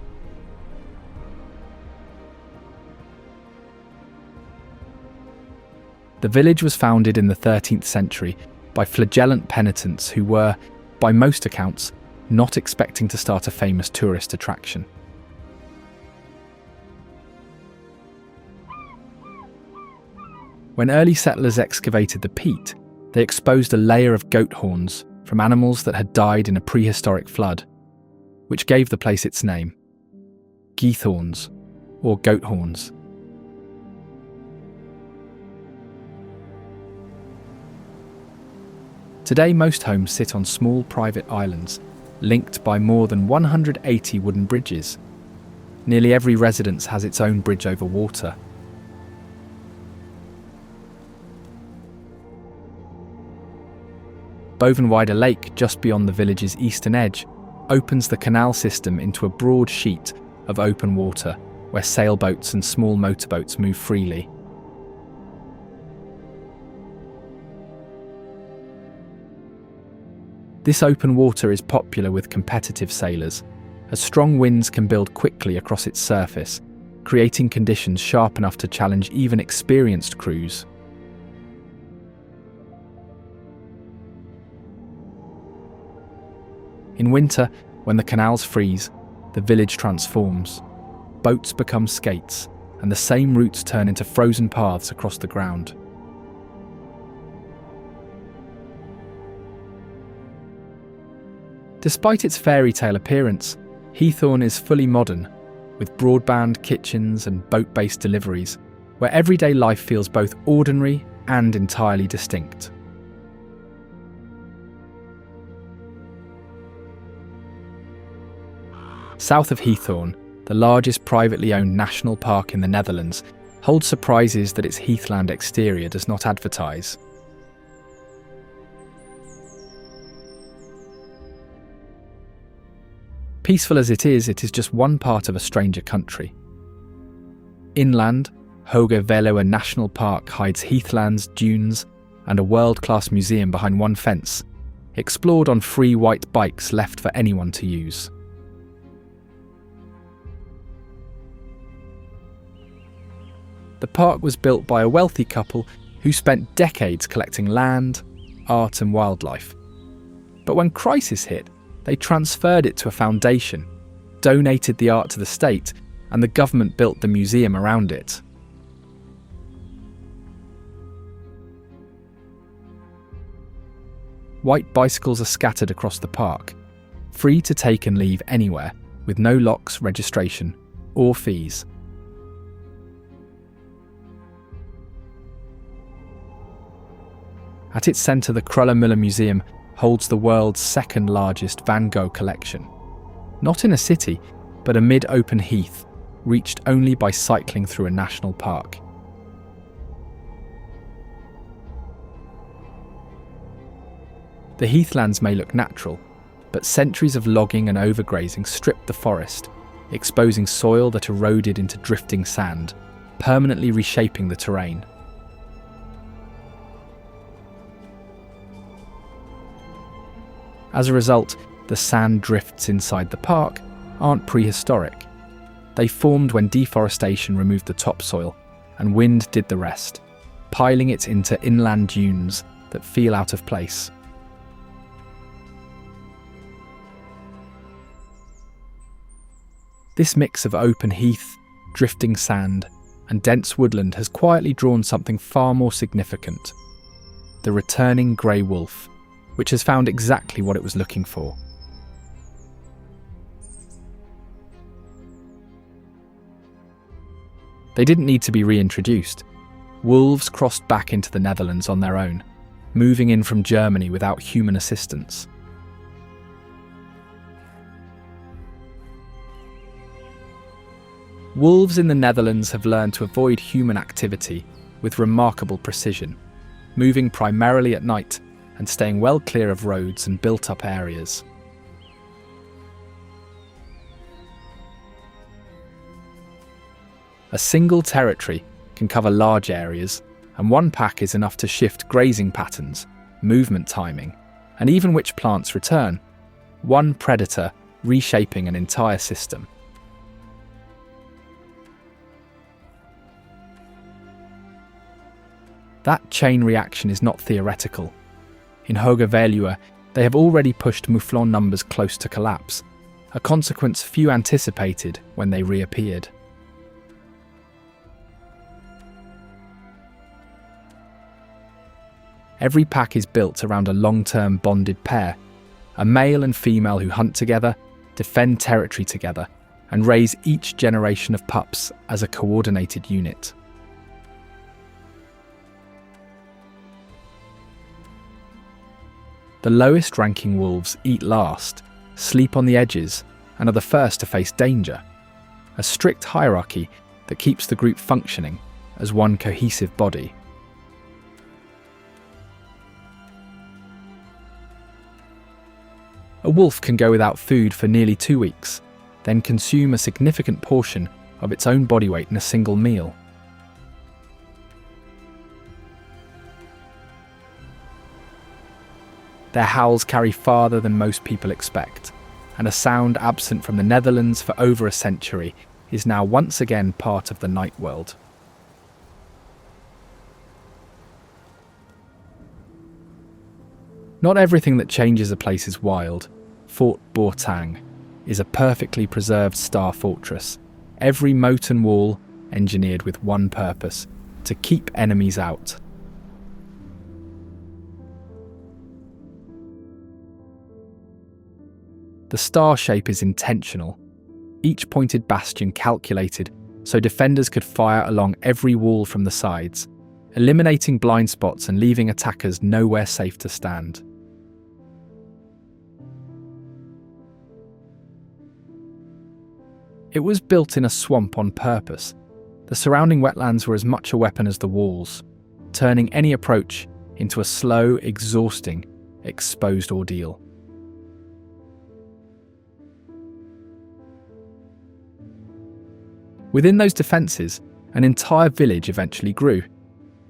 The village was founded in the 13th century by flagellant penitents who were, by most accounts, not expecting to start a famous tourist attraction. When early settlers excavated the peat, they exposed a layer of goat horns from animals that had died in a prehistoric flood, which gave the place its name, Giethoorns, or goat horns. Today, most homes sit on small private islands, linked by more than 180 wooden bridges. Nearly every residence has its own bridge over water. Bovenwijde Lake, just beyond the village's eastern edge, opens the canal system into a broad sheet of open water where sailboats and small motorboats move freely. This open water is popular with competitive sailors, as strong winds can build quickly across its surface, creating conditions sharp enough to challenge even experienced crews. In winter, when the canals freeze, the village transforms. Boats become skates, and the same routes turn into frozen paths across the ground. Despite its fairy tale appearance, Giethoorn is fully modern, with broadband kitchens and boat-based deliveries, where everyday life feels both ordinary and entirely distinct. South of Giethoorn, the largest privately owned national park in the Netherlands, holds surprises that its heathland exterior does not advertise. Peaceful as it is just one part of a stranger country. Inland, Hoge Veluwe National Park hides heathlands, dunes, and a world-class museum behind one fence, explored on free white bikes left for anyone to use. The park was built by a wealthy couple who spent decades collecting land, art and wildlife. But when crisis hit, they transferred it to a foundation, donated the art to the state, and the government built the museum around it. White bicycles are scattered across the park, free to take and leave anywhere, with no locks, registration, or fees. At its centre, the Krullenmüller Museum holds the world's second largest Van Gogh collection. Not in a city, but a mid-open heath, reached only by cycling through a national park. The heathlands may look natural, but centuries of logging and overgrazing stripped the forest, exposing soil that eroded into drifting sand, permanently reshaping the terrain. As a result, the sand drifts inside the park aren't prehistoric. They formed when deforestation removed the topsoil and wind did the rest, piling it into inland dunes that feel out of place. This mix of open heath, drifting sand, and dense woodland has quietly drawn something far more significant: the returning grey wolf, which has found exactly what it was looking for. They didn't need to be reintroduced. Wolves crossed back into the Netherlands on their own, moving in from Germany without human assistance. Wolves in the Netherlands have learned to avoid human activity with remarkable precision, moving primarily at night and staying well clear of roads and built-up areas. A single territory can cover large areas, and one pack is enough to shift grazing patterns, movement timing, and even which plants return. One predator reshaping an entire system. That chain reaction is not theoretical. In Veluwe, they have already pushed mouflon numbers close to collapse, a consequence few anticipated when they reappeared. Every pack is built around a long-term bonded pair, a male and female who hunt together, defend territory together, and raise each generation of pups as a coordinated unit. The lowest-ranking wolves eat last, sleep on the edges, and are the first to face danger, a strict hierarchy that keeps the group functioning as one cohesive body. A wolf can go without food for nearly 2 weeks, then consume a significant portion of its own body weight in a single meal. Their howls carry farther than most people expect, and a sound absent from the Netherlands for over a century is now once again part of the night world. Not everything that changes a place is wild. Fort Boar is a perfectly preserved star fortress, every moat and wall engineered with one purpose: to keep enemies out. The star shape is intentional, each pointed bastion calculated so defenders could fire along every wall from the sides, eliminating blind spots and leaving attackers nowhere safe to stand. It was built in a swamp on purpose. The surrounding wetlands were as much a weapon as the walls, turning any approach into a slow, exhausting, exposed ordeal. Within those defences, an entire village eventually grew.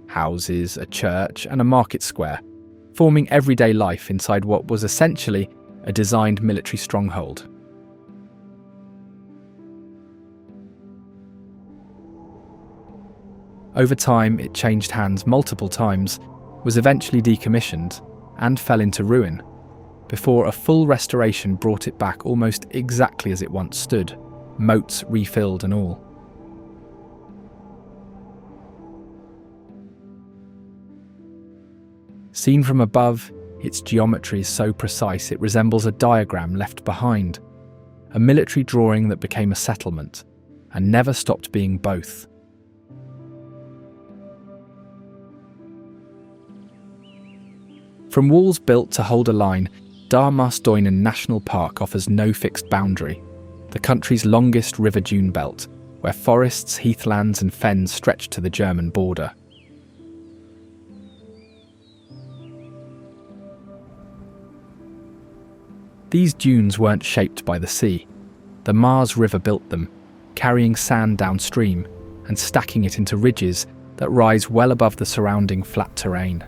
Houses, a church, and a market square, forming everyday life inside what was essentially a designed military stronghold. Over time, it changed hands multiple times, was eventually decommissioned, and fell into ruin, before a full restoration brought it back almost exactly as it once stood, moats refilled and all. Seen from above, its geometry is so precise it resembles a diagram left behind, a military drawing that became a settlement, and never stopped being both. From walls built to hold a line, Daar-Maasduinen National Park offers no fixed boundary, the country's longest river dune belt, where forests, heathlands and fens stretch to the German border. These dunes weren't shaped by the sea. The Maas River built them, carrying sand downstream and stacking it into ridges that rise well above the surrounding flat terrain.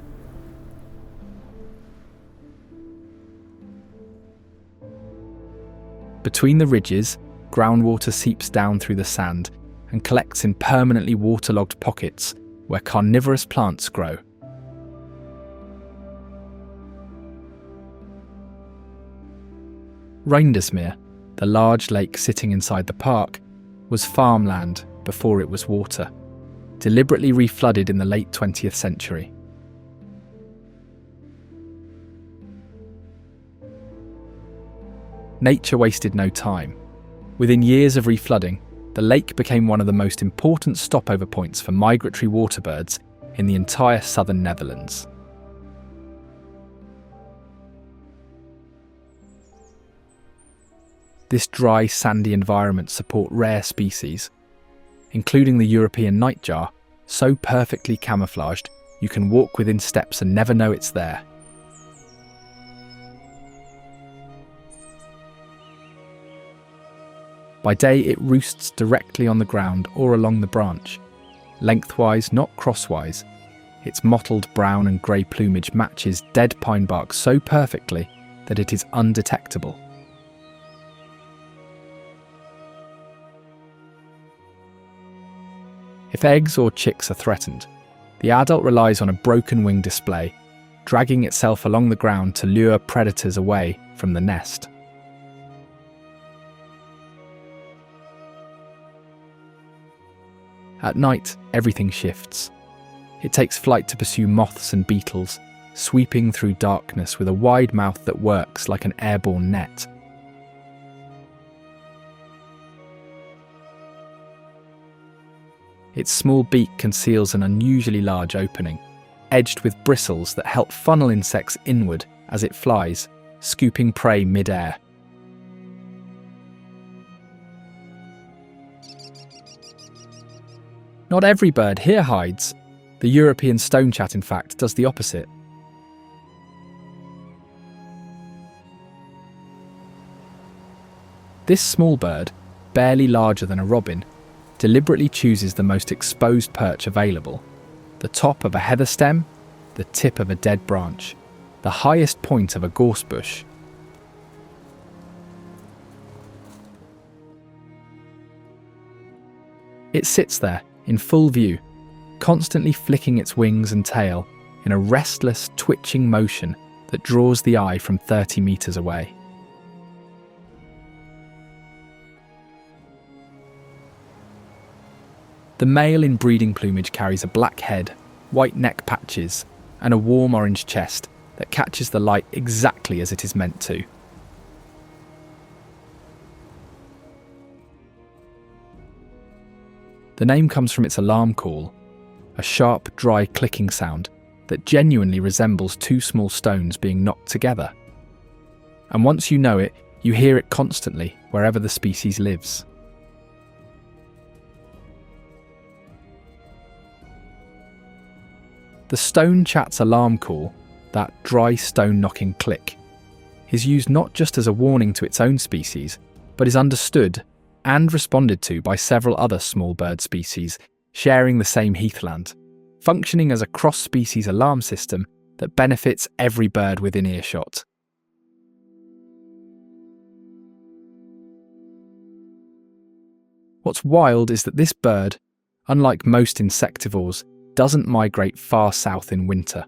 Between the ridges, groundwater seeps down through the sand and collects in permanently waterlogged pockets where carnivorous plants grow. Reindersmeer, the large lake sitting inside the park, was farmland before it was water, deliberately reflooded in the late 20th century. Nature wasted no time. Within years of reflooding, the lake became one of the most important stopover points for migratory waterbirds in the entire southern Netherlands. This dry, sandy environment support rare species, including the European nightjar, so perfectly camouflaged you can walk within steps and never know it's there. By day, it roosts directly on the ground or along the branch, lengthwise, not crosswise. Its mottled brown and grey plumage matches dead pine bark so perfectly that it is undetectable. If eggs or chicks are threatened, the adult relies on a broken wing display, dragging itself along the ground to lure predators away from the nest. At night, everything shifts. It takes flight to pursue moths and beetles, sweeping through darkness with a wide mouth that works like an airborne net. Its small beak conceals an unusually large opening, edged with bristles that help funnel insects inward as it flies, scooping prey mid-air. Not every bird here hides. The European stonechat, in fact, does the opposite. This small bird, barely larger than a robin, deliberately chooses the most exposed perch available: the top of a heather stem, the tip of a dead branch, the highest point of a gorse bush. It sits there, in full view, constantly flicking its wings and tail in a restless, twitching motion that draws the eye from 30 metres away. The male in breeding plumage carries a black head, white neck patches, and a warm orange chest that catches the light exactly as it is meant to. The name comes from its alarm call, a sharp, dry clicking sound that genuinely resembles two small stones being knocked together. And once you know it, you hear it constantly wherever the species lives. The stonechat's alarm call, that dry stone knocking click, is used not just as a warning to its own species, but is understood and responded to by several other small bird species sharing the same heathland, functioning as a cross-species alarm system that benefits every bird within earshot. What's wild is that this bird, unlike most insectivores, doesn't migrate far south in winter.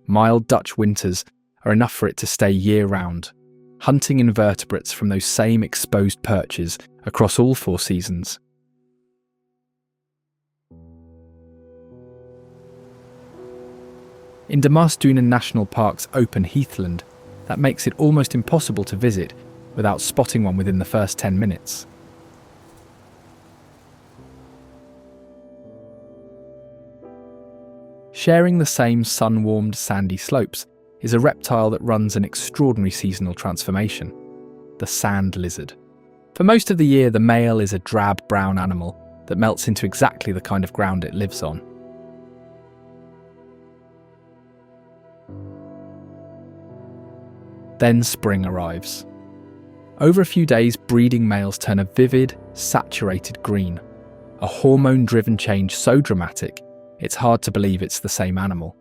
Mild Dutch winters are enough for it to stay year-round, hunting invertebrates from those same exposed perches across all 4 seasons. In de Maasduinen National Park's open heathland, that makes it almost impossible to visit without spotting one within the first 10 minutes. Sharing the same sun-warmed sandy slopes is a reptile that runs an extraordinary seasonal transformation: the sand lizard. For most of the year, the male is a drab brown animal that melts into exactly the kind of ground it lives on. Then spring arrives. Over a few days, breeding males turn a vivid, saturated green, a hormone-driven change so dramatic it's hard to believe it's the same animal.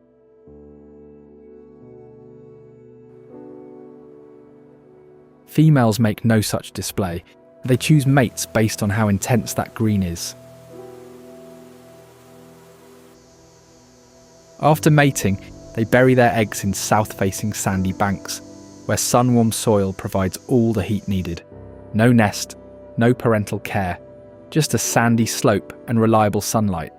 Females make no such display. They choose mates based on how intense that green is. After mating, they bury their eggs in south-facing sandy banks, where sun-warmed soil provides all the heat needed. No nest, no parental care, just a sandy slope and reliable sunlight.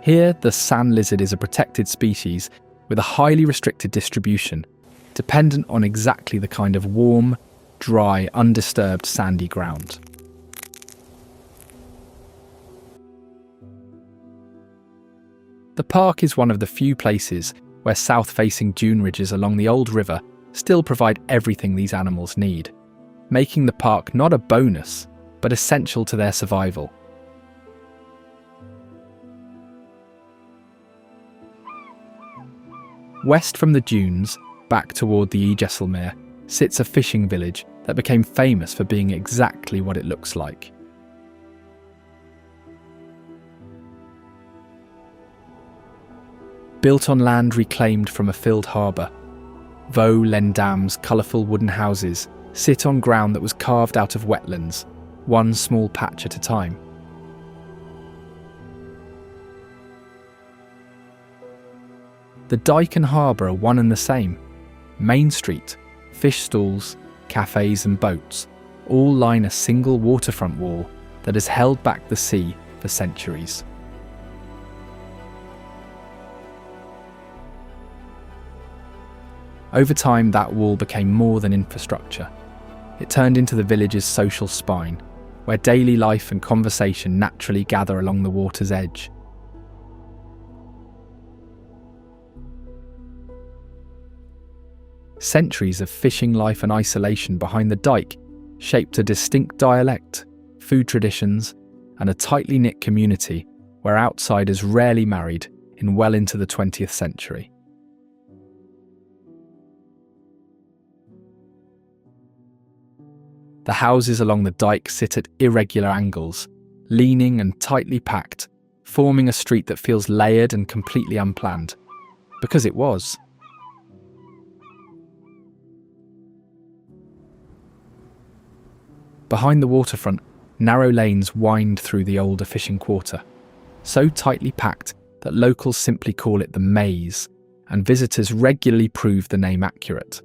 Here, the sand lizard is a protected species with a highly restricted distribution, dependent on exactly the kind of warm, dry, undisturbed sandy ground. The park is one of the few places where south-facing dune ridges along the old river still provide everything these animals need, making the park not a bonus, but essential to their survival. West from the dunes, back toward the Ijsselmeer, sits a fishing village that became famous for being exactly what it looks like. Built on land reclaimed from a filled harbour, Volendam's colourful wooden houses sit on ground that was carved out of wetlands, one small patch at a time. The dyke and harbour are one and the same. Main Street, fish stalls, cafes and boats all line a single waterfront wall that has held back the sea for centuries. Over time, that wall became more than infrastructure. It turned into the village's social spine, where daily life and conversation naturally gather along the water's edge. Centuries of fishing life and isolation behind the dyke shaped a distinct dialect, food traditions, and a tightly knit community where outsiders rarely married in well into the 20th century. The houses along the dyke sit at irregular angles, leaning and tightly packed, forming a street that feels layered and completely unplanned, because it was. Behind the waterfront, narrow lanes wind through the older fishing quarter, so tightly packed that locals simply call it the maze, and visitors regularly prove the name accurate.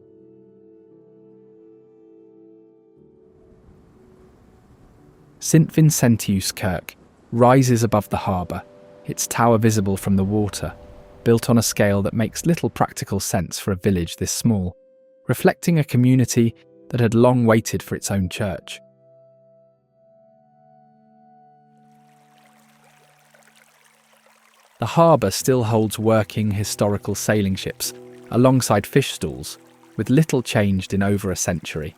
St Vincentius Kirk rises above the harbour, its tower visible from the water, built on a scale that makes little practical sense for a village this small, reflecting a community that had long waited for its own church. The harbour still holds working historical sailing ships, alongside fish stalls, with little changed in over a century.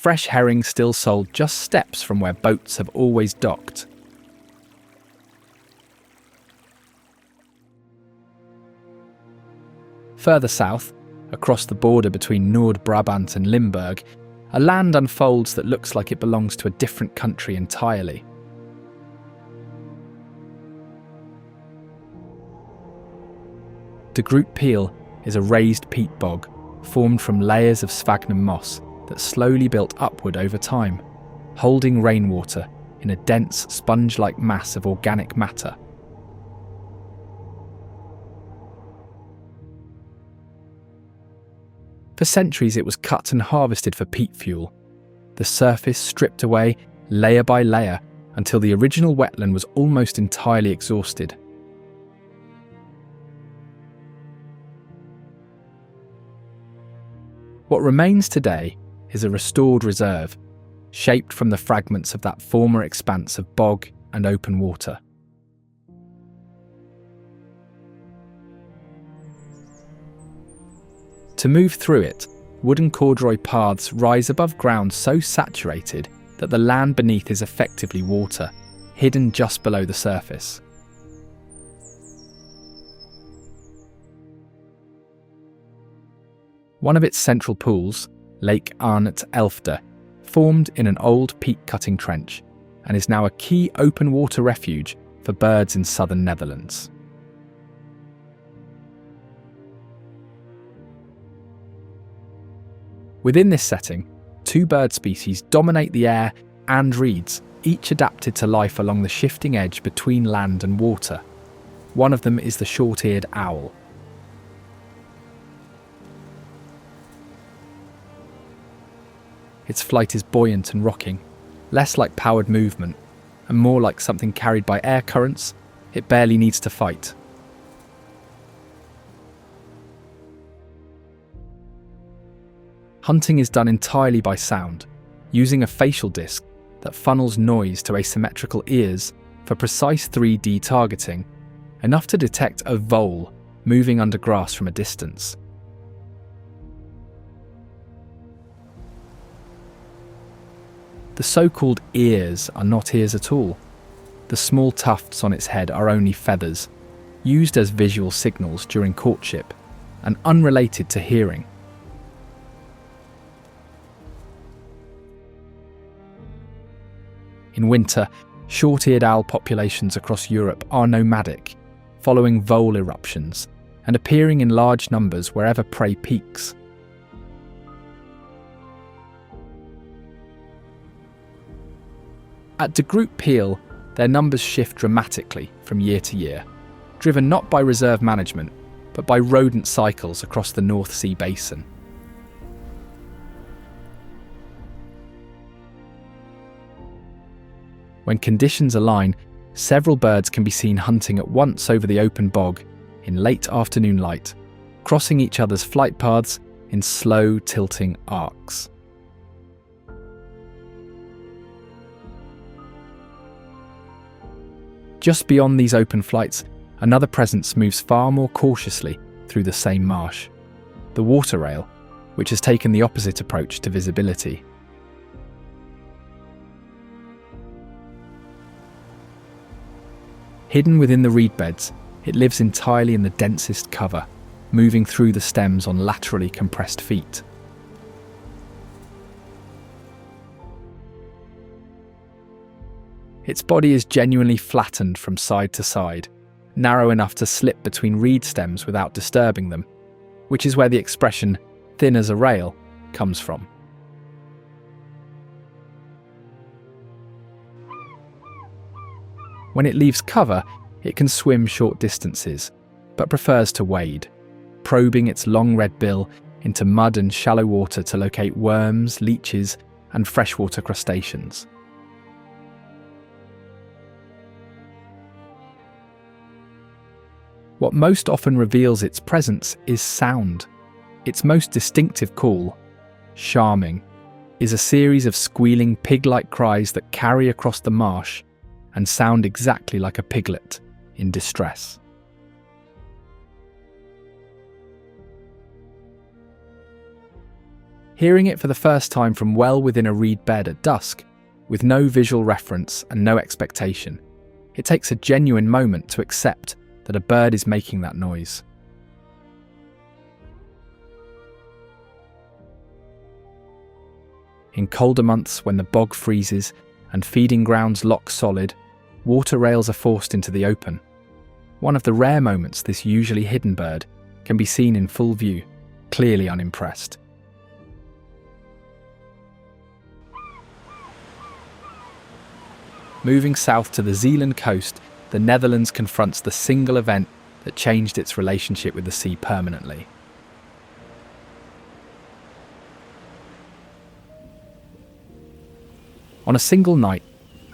Fresh herring still sold just steps from where boats have always docked. Further south, across the border between Noord-Brabant and Limburg, a land unfolds that looks like it belongs to a different country entirely. De Groot Peel is a raised peat bog formed from layers of sphagnum moss that slowly built upward over time, holding rainwater in a dense sponge-like mass of organic matter. For centuries it was cut and harvested for peat fuel, the surface stripped away layer by layer until the original wetland was almost entirely exhausted. What remains today is a restored reserve, shaped from the fragments of that former expanse of bog and open water. To move through it, wooden corduroy paths rise above ground so saturated that the land beneath is effectively water, hidden just below the surface. One of its central pools, Lake Arnott Elfde, formed in an old peat-cutting trench and is now a key open water refuge for birds in southern Netherlands. Within this setting, two bird species dominate the air and reeds, each adapted to life along the shifting edge between land and water. One of them is the short-eared owl. Its flight is buoyant and rocking, less like powered movement, and more like something carried by air currents. It barely needs to fight. Hunting is done entirely by sound, using a facial disc that funnels noise to asymmetrical ears for precise 3D targeting, enough to detect a vole moving under grass from a distance. The so-called ears are not ears at all. The small tufts on its head are only feathers, used as visual signals during courtship, and unrelated to hearing. In winter, short-eared owl populations across Europe are nomadic, following vole eruptions and appearing in large numbers wherever prey peaks. At De Groot Peel, their numbers shift dramatically from year to year, driven not by reserve management, but by rodent cycles across the North Sea basin. When conditions align, several birds can be seen hunting at once over the open bog in late afternoon light, crossing each other's flight paths in slow tilting arcs. Just beyond these open flights, another presence moves far more cautiously through the same marsh, the water rail, which has taken the opposite approach to visibility. Hidden within the reed beds, it lives entirely in the densest cover, moving through the stems on laterally compressed feet. Its body is genuinely flattened from side to side, narrow enough to slip between reed stems without disturbing them, which is where the expression "thin as a rail" comes from. When it leaves cover, it can swim short distances, but prefers to wade, probing its long red bill into mud and shallow water to locate worms, leeches, and freshwater crustaceans. What most often reveals its presence is sound. Its most distinctive call, charming, is a series of squealing pig-like cries that carry across the marsh and sound exactly like a piglet in distress. Hearing it for the first time from well within a reed bed at dusk, with no visual reference and no expectation, it takes a genuine moment to accept that a bird is making that noise. In colder months, when the bog freezes and feeding grounds lock solid, water rails are forced into the open. One of the rare moments this usually hidden bird can be seen in full view, clearly unimpressed. Moving south to the Zeeland coast, the Netherlands confronts the single event that changed its relationship with the sea permanently. On a single night,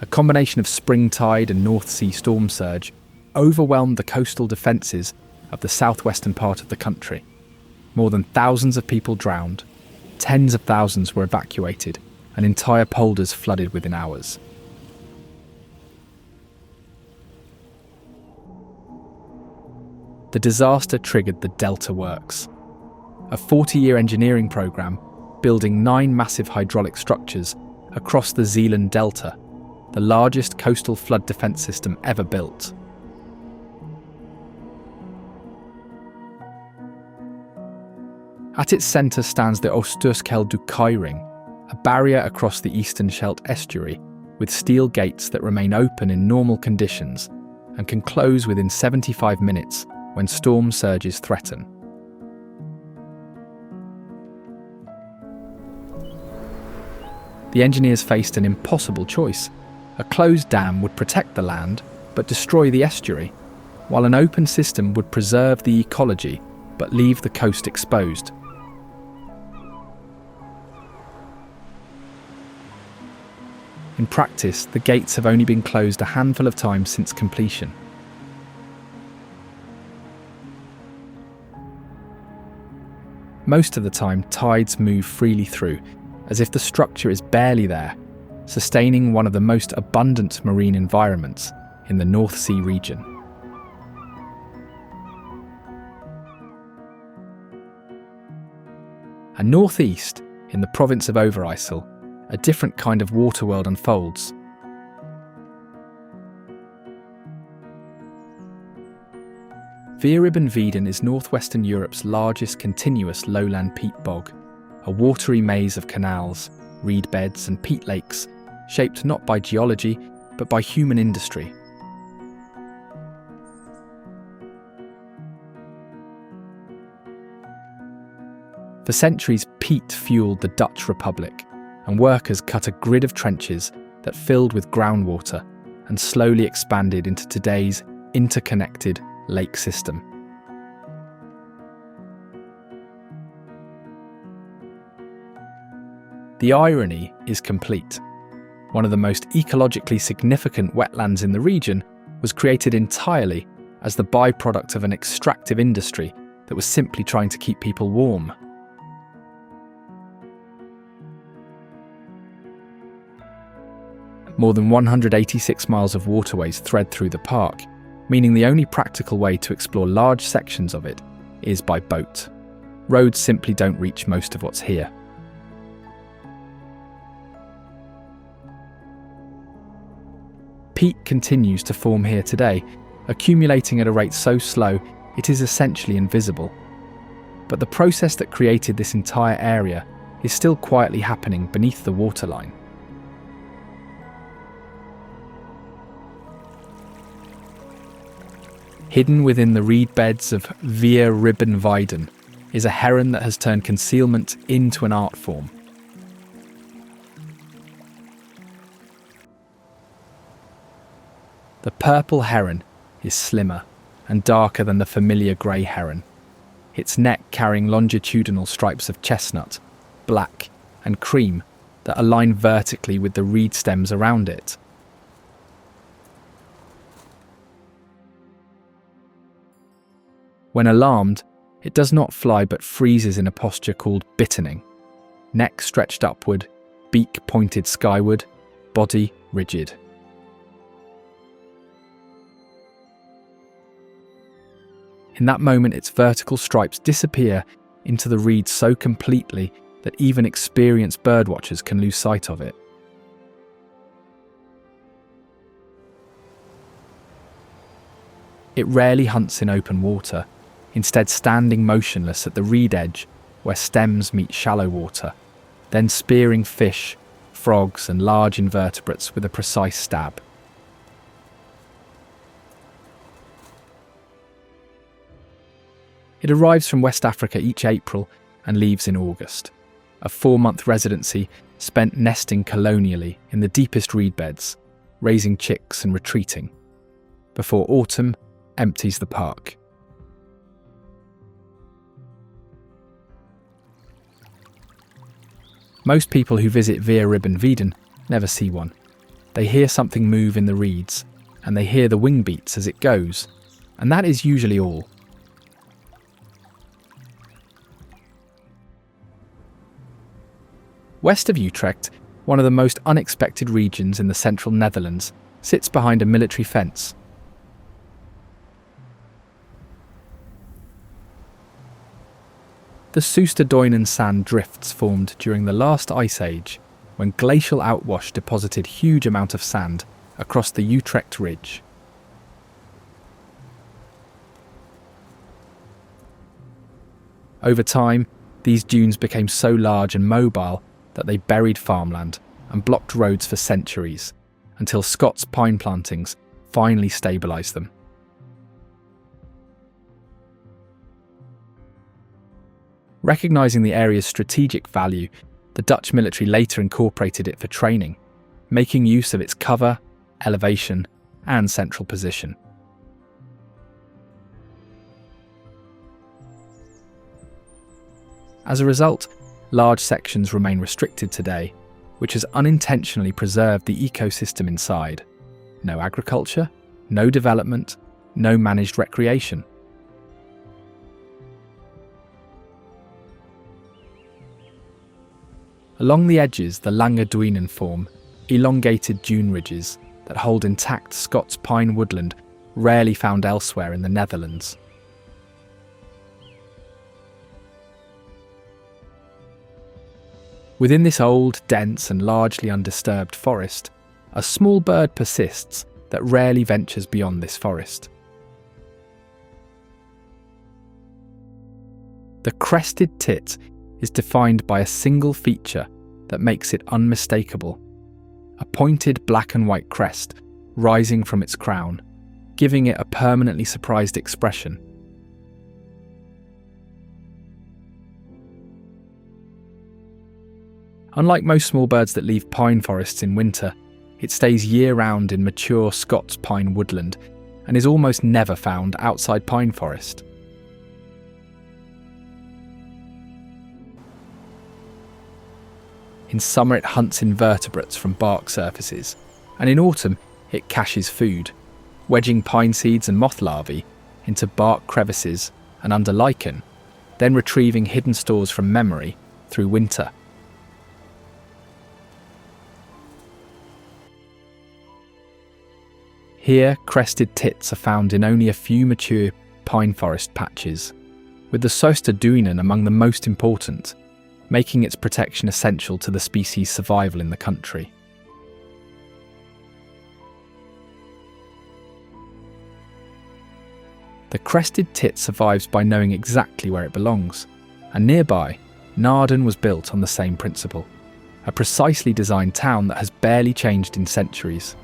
a combination of spring tide and North Sea storm surge overwhelmed the coastal defences of the southwestern part of the country. More than thousands of people drowned, tens of thousands were evacuated, and entire polders flooded within hours. The disaster triggered the Delta Works, a 40-year engineering programme building 9 massive hydraulic structures across the Zeeland Delta, the largest coastal flood defence system ever built. At its centre stands the Oosterschelde-Keiring, a barrier across the eastern Scheldt estuary with steel gates that remain open in normal conditions and can close within 75 minutes when storm surges threaten. The engineers faced an impossible choice. A closed dam would protect the land, but destroy the estuary, while an open system would preserve the ecology, but leave the coast exposed. In practice, the gates have only been closed a handful of times since completion. Most of the time, tides move freely through, as if the structure is barely there, sustaining one of the most abundant marine environments in the North Sea region. And northeast, in the province of Overijssel, a different kind of water world unfolds. Veluwe is northwestern Europe's largest continuous lowland peat bog, a watery maze of canals, reed beds and peat lakes, shaped not by geology, but by human industry. For centuries, peat fueled the Dutch Republic, and workers cut a grid of trenches that filled with groundwater and slowly expanded into today's interconnected lake system. The irony is complete. One of the most ecologically significant wetlands in the region was created entirely as the byproduct of an extractive industry that was simply trying to keep people warm. More than 186 miles of waterways thread through the park, meaning the only practical way to explore large sections of it is by boat. Roads simply don't reach most of what's here. Peat continues to form here today, accumulating at a rate so slow it is essentially invisible. But the process that created this entire area is still quietly happening beneath the waterline. Hidden within the reed beds of Wadden is a heron that has turned concealment into an art form. The purple heron is slimmer and darker than the familiar grey heron, its neck carrying longitudinal stripes of chestnut, black and cream that align vertically with the reed stems around it. When alarmed, it does not fly but freezes in a posture called bitterning, neck stretched upward, beak pointed skyward, body rigid. In that moment, its vertical stripes disappear into the reeds so completely that even experienced birdwatchers can lose sight of it. It rarely hunts in open water, instead standing motionless at the reed edge where stems meet shallow water, then spearing fish, frogs and large invertebrates with a precise stab. It arrives from West Africa each April and leaves in August, a 4-month residency spent nesting colonially in the deepest reed beds, raising chicks and retreating, before autumn empties the park. Most people who visit Wadden never see one. They hear something move in the reeds, and they hear the wing beats as it goes, and that is usually all. West of Utrecht, one of the most unexpected regions in the central Netherlands, sits behind a military fence. The Soesterduinen sand drifts formed during the last ice age, when glacial outwash deposited huge amount of sand across the Utrecht Ridge. Over time, these dunes became so large and mobile that they buried farmland and blocked roads for centuries, until Scots pine plantings finally stabilised them. Recognising the area's strategic value, the Dutch military later incorporated it for training, making use of its cover, elevation, and central position. As a result, large sections remain restricted today, which has unintentionally preserved the ecosystem inside. No agriculture, no development, no managed recreation. Along the edges, the Lange Duinen form elongated dune ridges that hold intact Scots pine woodland rarely found elsewhere in the Netherlands. Within this old, dense and largely undisturbed forest, a small bird persists that rarely ventures beyond this forest. The crested tit is defined by a single feature that makes it unmistakable: a pointed black and white crest rising from its crown, giving it a permanently surprised expression. Unlike most small birds that leave pine forests in winter, It stays year-round in mature Scots pine woodland and is almost never found outside pine forest. In summer it hunts invertebrates from bark surfaces, and in autumn it caches food, wedging pine seeds and moth larvae into bark crevices and under lichen, then retrieving hidden stores from memory through winter. Here, crested tits are found in only a few mature pine forest patches, with the Soester Duinen among the most important, making its protection essential to the species' survival in the country. The crested tit survives by knowing exactly where it belongs, and nearby, Naarden was built on the same principle, a precisely designed town that has barely changed in centuries.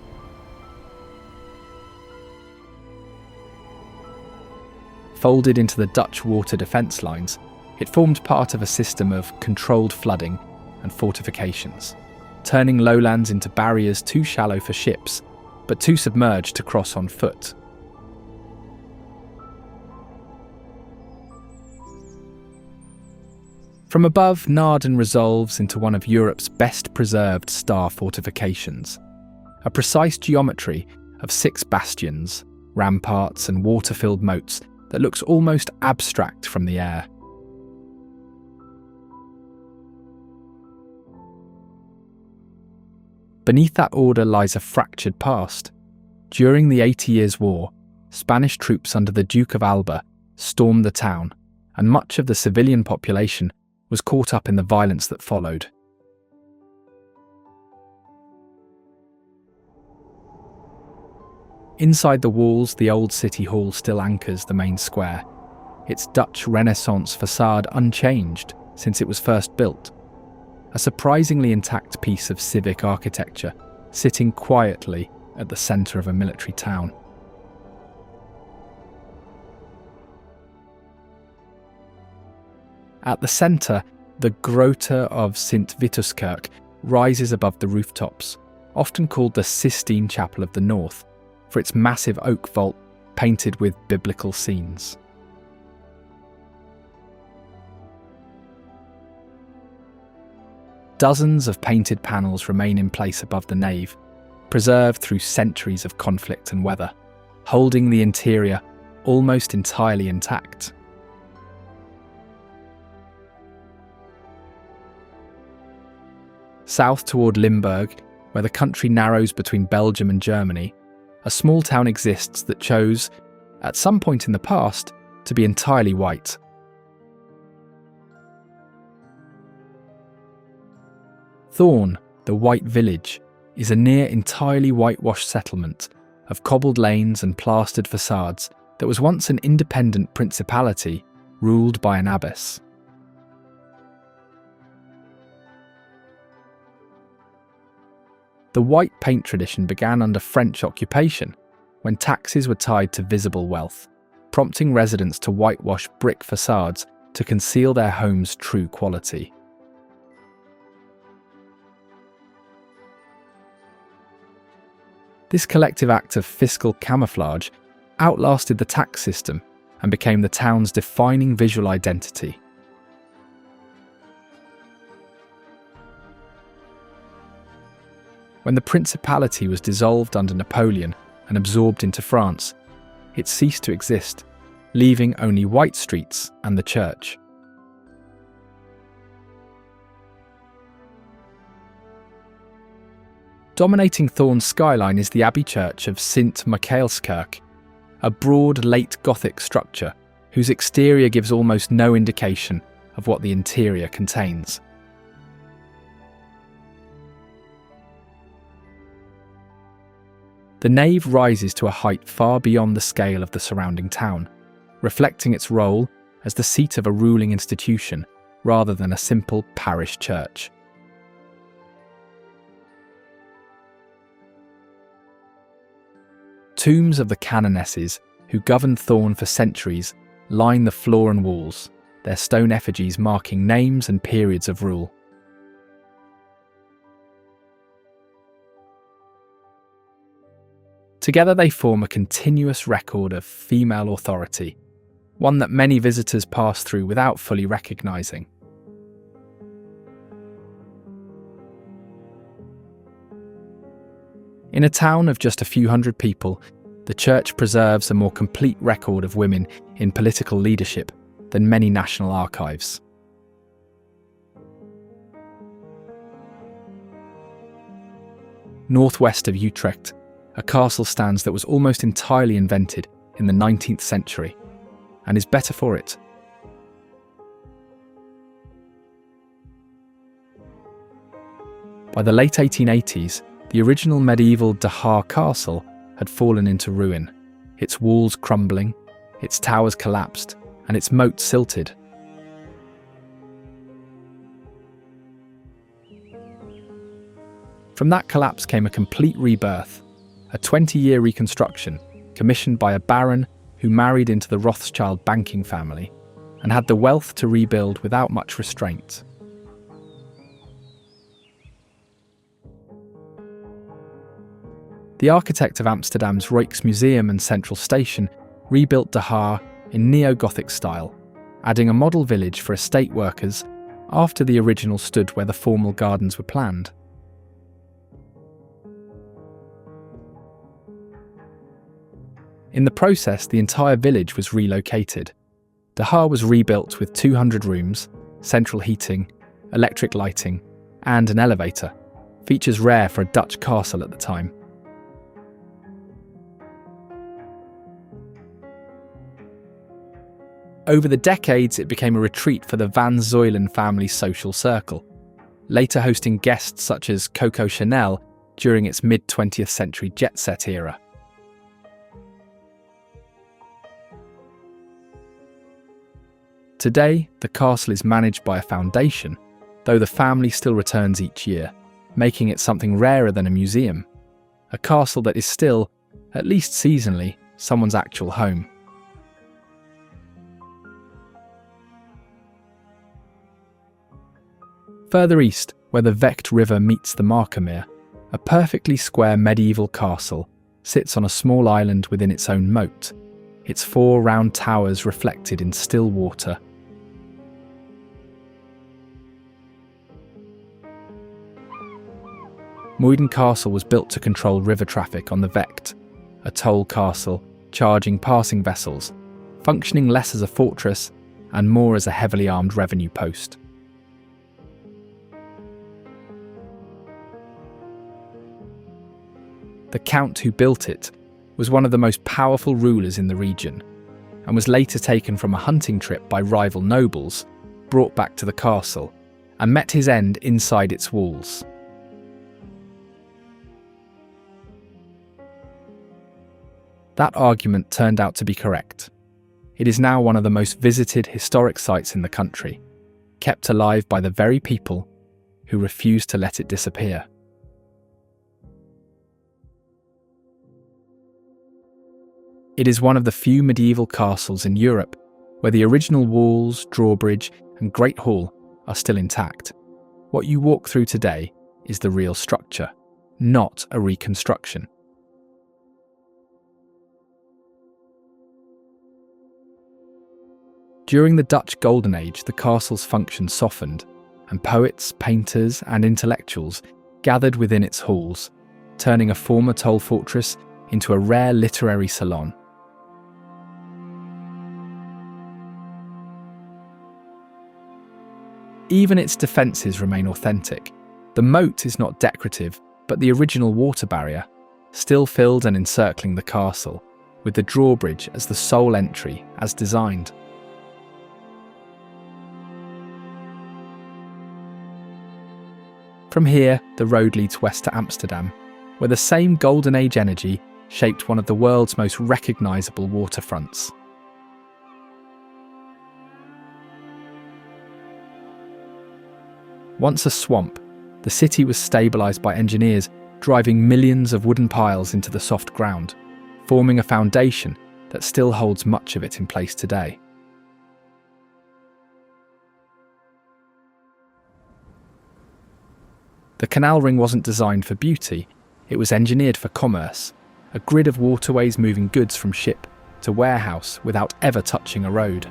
Folded into the Dutch water defence lines, it formed part of a system of controlled flooding and fortifications, turning lowlands into barriers too shallow for ships, but too submerged to cross on foot. From above, Naarden resolves into one of Europe's best preserved star fortifications, a precise geometry of 6 bastions, ramparts and water-filled moats that looks almost abstract from the air. Beneath that order lies a fractured past. During the 80 Years' War, Spanish troops under the Duke of Alba stormed the town, and much of the civilian population was caught up in the violence that followed. Inside the walls, the old city hall still anchors the main square, its Dutch Renaissance facade unchanged since it was first built, a surprisingly intact piece of civic architecture sitting quietly at the centre of a military town. At the centre, the Grote of Sint Vituskerk rises above the rooftops, often called the Sistine Chapel of the North, for its massive oak vault painted with biblical scenes. Dozens of painted panels remain in place above the nave, preserved through centuries of conflict and weather, holding the interior almost entirely intact. South toward Limburg, where the country narrows between Belgium and Germany, a small town exists that chose, at some point in the past, to be entirely white. Thorn, the White Village, is a near entirely whitewashed settlement of cobbled lanes and plastered facades that was once an independent principality ruled by an abbess. The white paint tradition began under French occupation, when taxes were tied to visible wealth, prompting residents to whitewash brick facades to conceal their homes' true quality. This collective act of fiscal camouflage outlasted the tax system and became the town's defining visual identity. When the principality was dissolved under Napoleon and absorbed into France, it ceased to exist, leaving only white streets and the church. Dominating Thorn's skyline is the abbey church of Sint Michaelskerk, a broad late Gothic structure whose exterior gives almost no indication of what the interior contains. The nave rises to a height far beyond the scale of the surrounding town, reflecting its role as the seat of a ruling institution rather than a simple parish church. Tombs of the canonesses who governed Thorn for centuries line the floor and walls, their stone effigies marking names and periods of rule. Together they form a continuous record of female authority, one that many visitors pass through without fully recognising. In a town of just a few hundred people, the church preserves a more complete record of women in political leadership than many national archives. Northwest of Utrecht, a castle stands that was almost entirely invented in the 19th century, and is better for it. By the late 1880s, the original medieval De Haar castle had fallen into ruin, its walls crumbling, its towers collapsed, and its moat silted. From that collapse came a complete rebirth, a 20-year reconstruction commissioned by a baron who married into the Rothschild banking family and had the wealth to rebuild without much restraint. The architect of Amsterdam's Rijksmuseum and Central Station rebuilt De Haar in neo-Gothic style, adding a model village for estate workers after the original stood where the formal gardens were planned. In the process, the entire village was relocated. De Haar was rebuilt with 200 rooms, central heating, electric lighting, and an elevator, features rare for a Dutch castle at the time. Over the decades, it became a retreat for the Van Zuylen family's social circle, later hosting guests such as Coco Chanel during its mid-20th century jet-set era. Today, the castle is managed by a foundation, though the family still returns each year, making it something rarer than a museum, a castle that is still, at least seasonally, someone's actual home. Further east, where the Vecht River meets the Markermeer, a perfectly square medieval castle sits on a small island within its own moat, its 4 round towers reflected in still water. Muiden Castle was built to control river traffic on the Vecht, a toll castle charging passing vessels, functioning less as a fortress and more as a heavily armed revenue post. The count who built it was one of the most powerful rulers in the region, and was later taken from a hunting trip by rival nobles, brought back to the castle, and met his end inside its walls. That argument turned out to be correct. It is now one of the most visited historic sites in the country, kept alive by the very people who refuse to let it disappear. It is one of the few medieval castles in Europe where the original walls, drawbridge, and Great Hall are still intact. What you walk through today is the real structure, not a reconstruction. During the Dutch Golden Age, the castle's function softened, and poets, painters, and intellectuals gathered within its halls, turning a former toll fortress into a rare literary salon. Even its defences remain authentic. The moat is not decorative, but the original water barrier, still filled and encircling the castle, with the drawbridge as the sole entry as designed. From here, the road leads west to Amsterdam, where the same Golden Age energy shaped one of the world's most recognisable waterfronts. Once a swamp, the city was stabilised by engineers driving millions of wooden piles into the soft ground, forming a foundation that still holds much of it in place today. The canal ring wasn't designed for beauty, it was engineered for commerce, a grid of waterways moving goods from ship to warehouse without ever touching a road.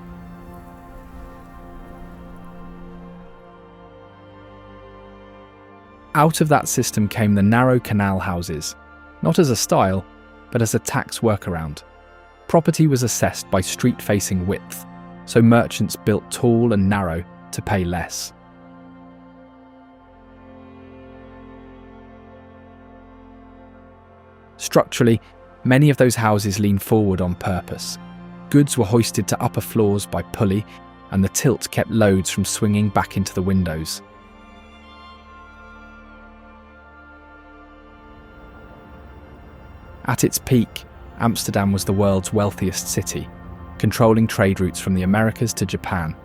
Out of that system came the narrow canal houses, not as a style, but as a tax workaround. Property was assessed by street-facing width, so merchants built tall and narrow to pay less. Structurally, many of those houses leaned forward on purpose. Goods were hoisted to upper floors by pulley, and the tilt kept loads from swinging back into the windows. At its peak, Amsterdam was the world's wealthiest city, controlling trade routes from the Americas to Japan,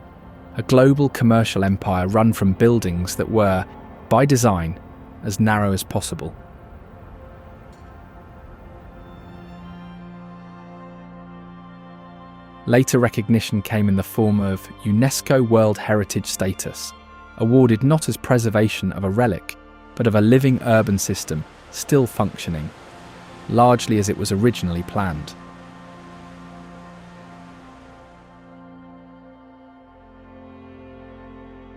a global commercial empire run from buildings that were, by design, as narrow as possible. Later recognition came in the form of UNESCO World Heritage status, awarded not as preservation of a relic, but of a living urban system still functioning, largely as it was originally planned.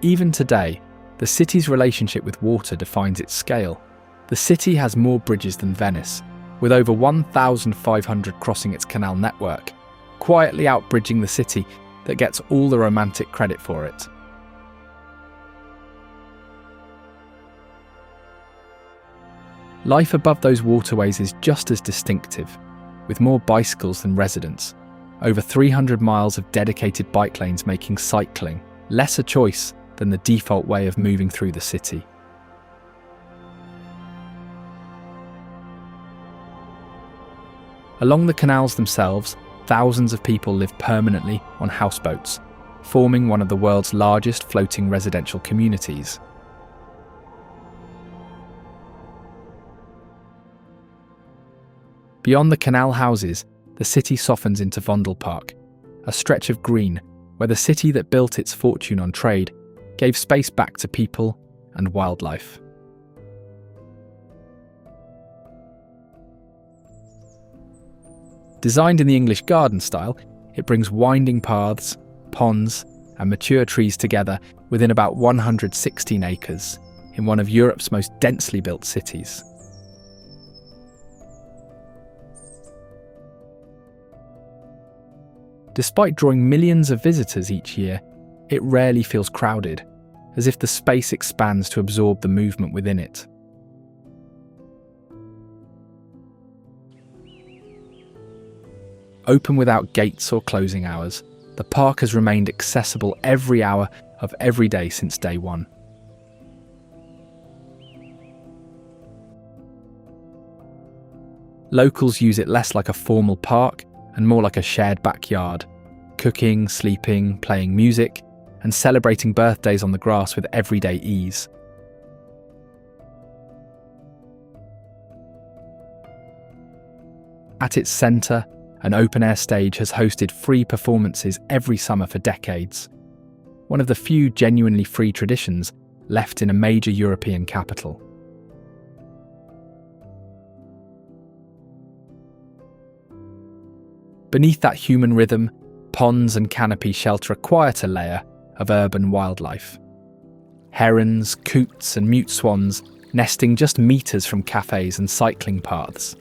Even today, the city's relationship with water defines its scale. The city has more bridges than Venice, with over 1,500 crossing its canal network, quietly outbridging the city that gets all the romantic credit for it. Life above those waterways is just as distinctive, with more bicycles than residents, over 300 miles of dedicated bike lanes making cycling less a choice than the default way of moving through the city. Along the canals themselves, thousands of people live permanently on houseboats, forming one of the world's largest floating residential communities. Beyond the canal houses, the city softens into Vondelpark, a stretch of green where the city that built its fortune on trade gave space back to people and wildlife. Designed in the English garden style, it brings winding paths, ponds, and mature trees together within about 116 acres in one of Europe's most densely built cities. Despite drawing millions of visitors each year, it rarely feels crowded, as if the space expands to absorb the movement within it. Open without gates or closing hours, the park has remained accessible every hour of every day since day one. Locals use it less like a formal park and more like a shared backyard, cooking, sleeping, playing music, and celebrating birthdays on the grass with everyday ease. At its centre, an open-air stage has hosted free performances every summer for decades, one of the few genuinely free traditions left in a major European capital. Beneath that human rhythm, ponds and canopy shelter a quieter layer of urban wildlife. Herons, coots and mute swans nesting just metres from cafes and cycling paths.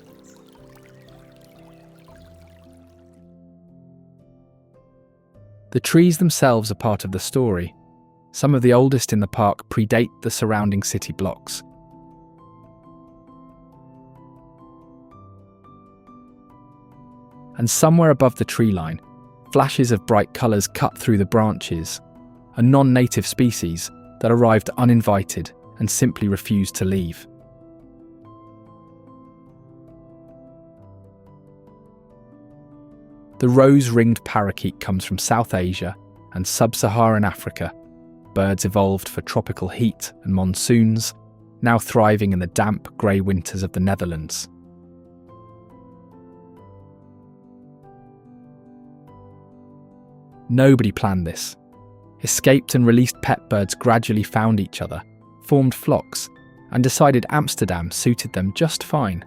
The trees themselves are part of the story. Some of the oldest in the park predate the surrounding city blocks. And somewhere above the tree line, flashes of bright colours cut through the branches, a non-native species that arrived uninvited and simply refused to leave. The rose-ringed parakeet comes from South Asia and sub-Saharan Africa, birds evolved for tropical heat and monsoons, now thriving in the damp, grey winters of the Netherlands. Nobody planned this. Escaped and released pet birds gradually found each other, formed flocks, and decided Amsterdam suited them just fine.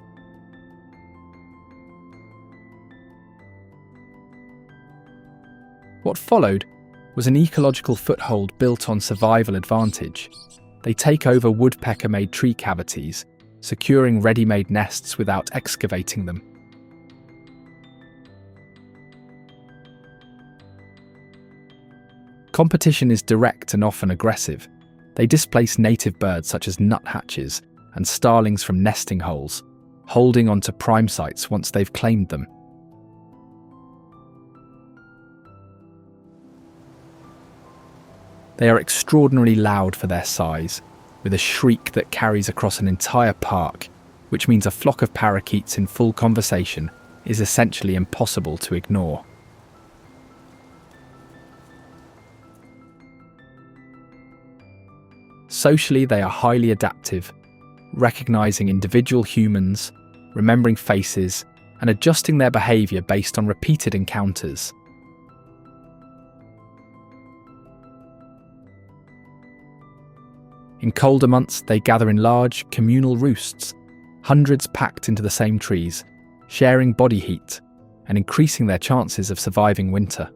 What followed was an ecological foothold built on survival advantage. They take over woodpecker-made tree cavities, securing ready-made nests without excavating them. Competition is direct and often aggressive. They displace native birds such as nuthatches and starlings from nesting holes, holding onto prime sites once they've claimed them. They are extraordinarily loud for their size, with a shriek that carries across an entire park, which means a flock of parakeets in full conversation is essentially impossible to ignore. Socially, they are highly adaptive, recognizing individual humans, remembering faces, and adjusting their behavior based on repeated encounters. In colder months, they gather in large, communal roosts, hundreds packed into the same trees, sharing body heat and increasing their chances of surviving winter.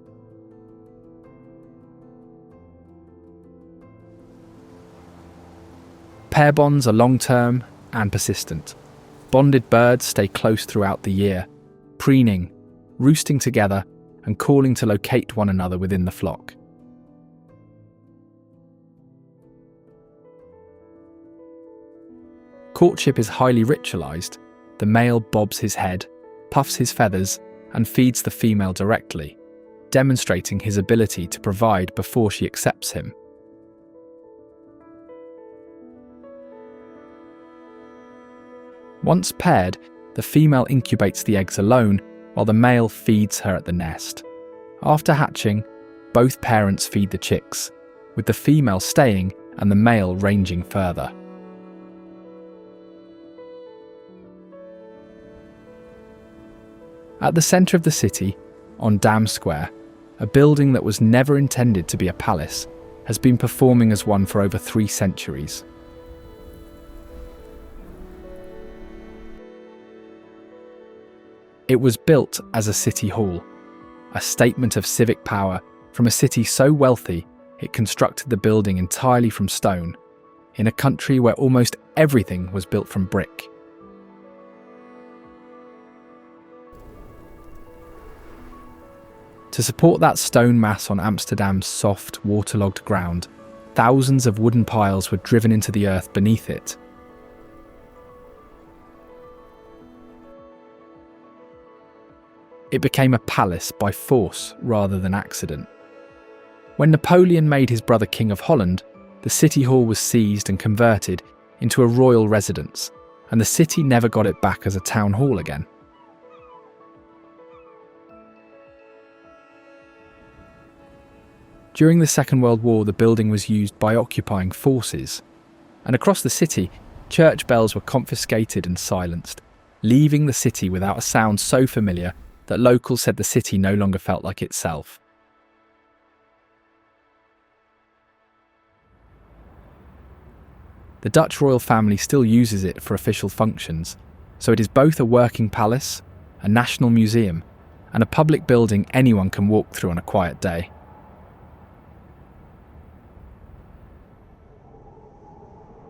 Pair bonds are long-term and persistent. Bonded birds stay close throughout the year, preening, roosting together, and calling to locate one another within the flock. Courtship is highly ritualized. The male bobs his head, puffs his feathers, and feeds the female directly, demonstrating his ability to provide before she accepts him. Once paired, the female incubates the eggs alone, while the male feeds her at the nest. After hatching, both parents feed the chicks, with the female staying and the male ranging further. At the centre of the city, on Dam Square, a building that was never intended to be a palace has been performing as one for over 3 centuries. It was built as a city hall, a statement of civic power from a city so wealthy it constructed the building entirely from stone, in a country where almost everything was built from brick. To support that stone mass on Amsterdam's soft, waterlogged ground, thousands of wooden piles were driven into the earth beneath it. It became a palace by force rather than accident. When Napoleon made his brother King of Holland, the city hall was seized and converted into a royal residence, and the city never got it back as a town hall again. During the Second World War, the building was used by occupying forces, and across the city, church bells were confiscated and silenced, leaving the city without a sound so familiar that locals said the city no longer felt like itself. The Dutch royal family still uses it for official functions, so it is both a working palace, a national museum, and a public building anyone can walk through on a quiet day.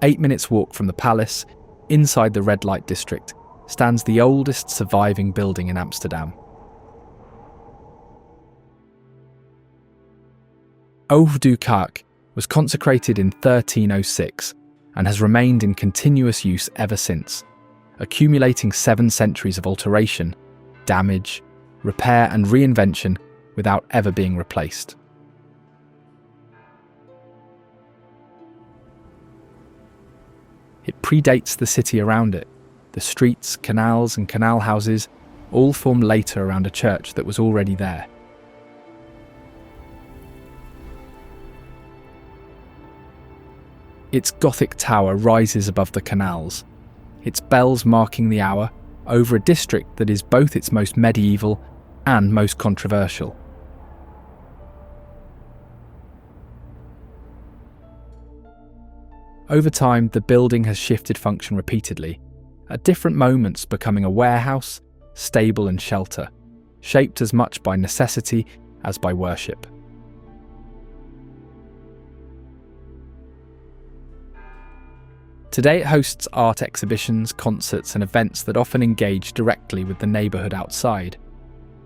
Eight minutes walk from the palace, inside the red light district, stands the oldest surviving building in Amsterdam. Oude Kerk was consecrated in 1306 and has remained in continuous use ever since, accumulating 7 centuries of alteration, damage, repair and reinvention without ever being replaced. It predates the city around it. The streets, canals and canal houses all formed later around a church that was already there. Its Gothic tower rises above the canals, its bells marking the hour over a district that is both its most medieval and most controversial. Over time, the building has shifted function repeatedly, at different moments becoming a warehouse, stable and shelter, shaped as much by necessity as by worship. Today it hosts art exhibitions, concerts and events that often engage directly with the neighbourhood outside,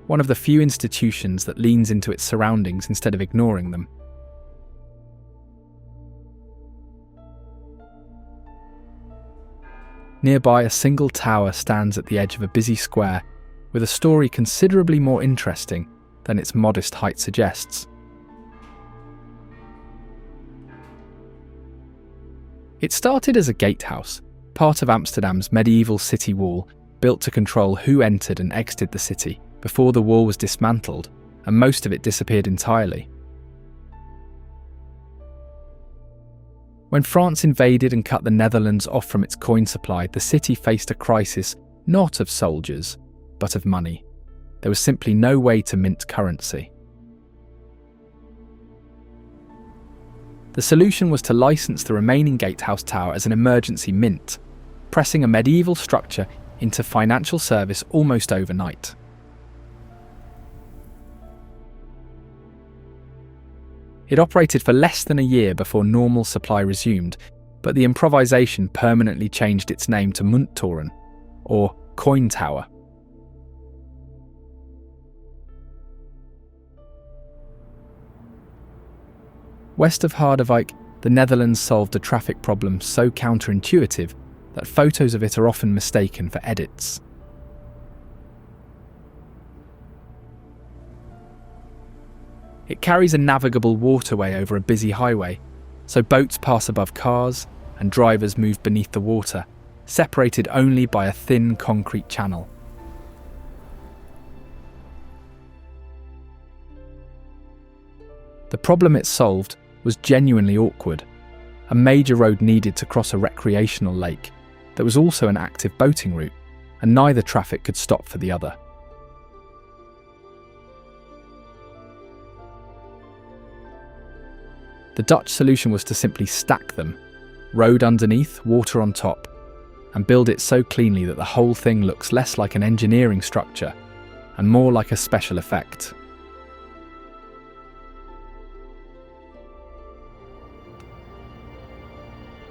one of the few institutions that leans into its surroundings instead of ignoring them. Nearby, a single tower stands at the edge of a busy square with a story considerably more interesting than its modest height suggests. It started as a gatehouse, part of Amsterdam's medieval city wall, built to control who entered and exited the city before the wall was dismantled and most of it disappeared entirely. When France invaded and cut the Netherlands off from its coin supply, the city faced a crisis not of soldiers, but of money. There was simply no way to mint currency. The solution was to license the remaining gatehouse tower as an emergency mint, pressing a medieval structure into financial service almost overnight. It operated for less than a year before normal supply resumed, but the improvisation permanently changed its name to Munttoren, or Coin Tower. West of Harderwijk, the Netherlands solved a traffic problem so counterintuitive that photos of it are often mistaken for edits. It carries a navigable waterway over a busy highway, so boats pass above cars and drivers move beneath the water, separated only by a thin concrete channel. The problem it solved was genuinely awkward. A major road needed to cross a recreational lake that was also an active boating route, and neither traffic could stop for the other. The Dutch solution was to simply stack them, road underneath, water on top, and build it so cleanly that the whole thing looks less like an engineering structure and more like a special effect.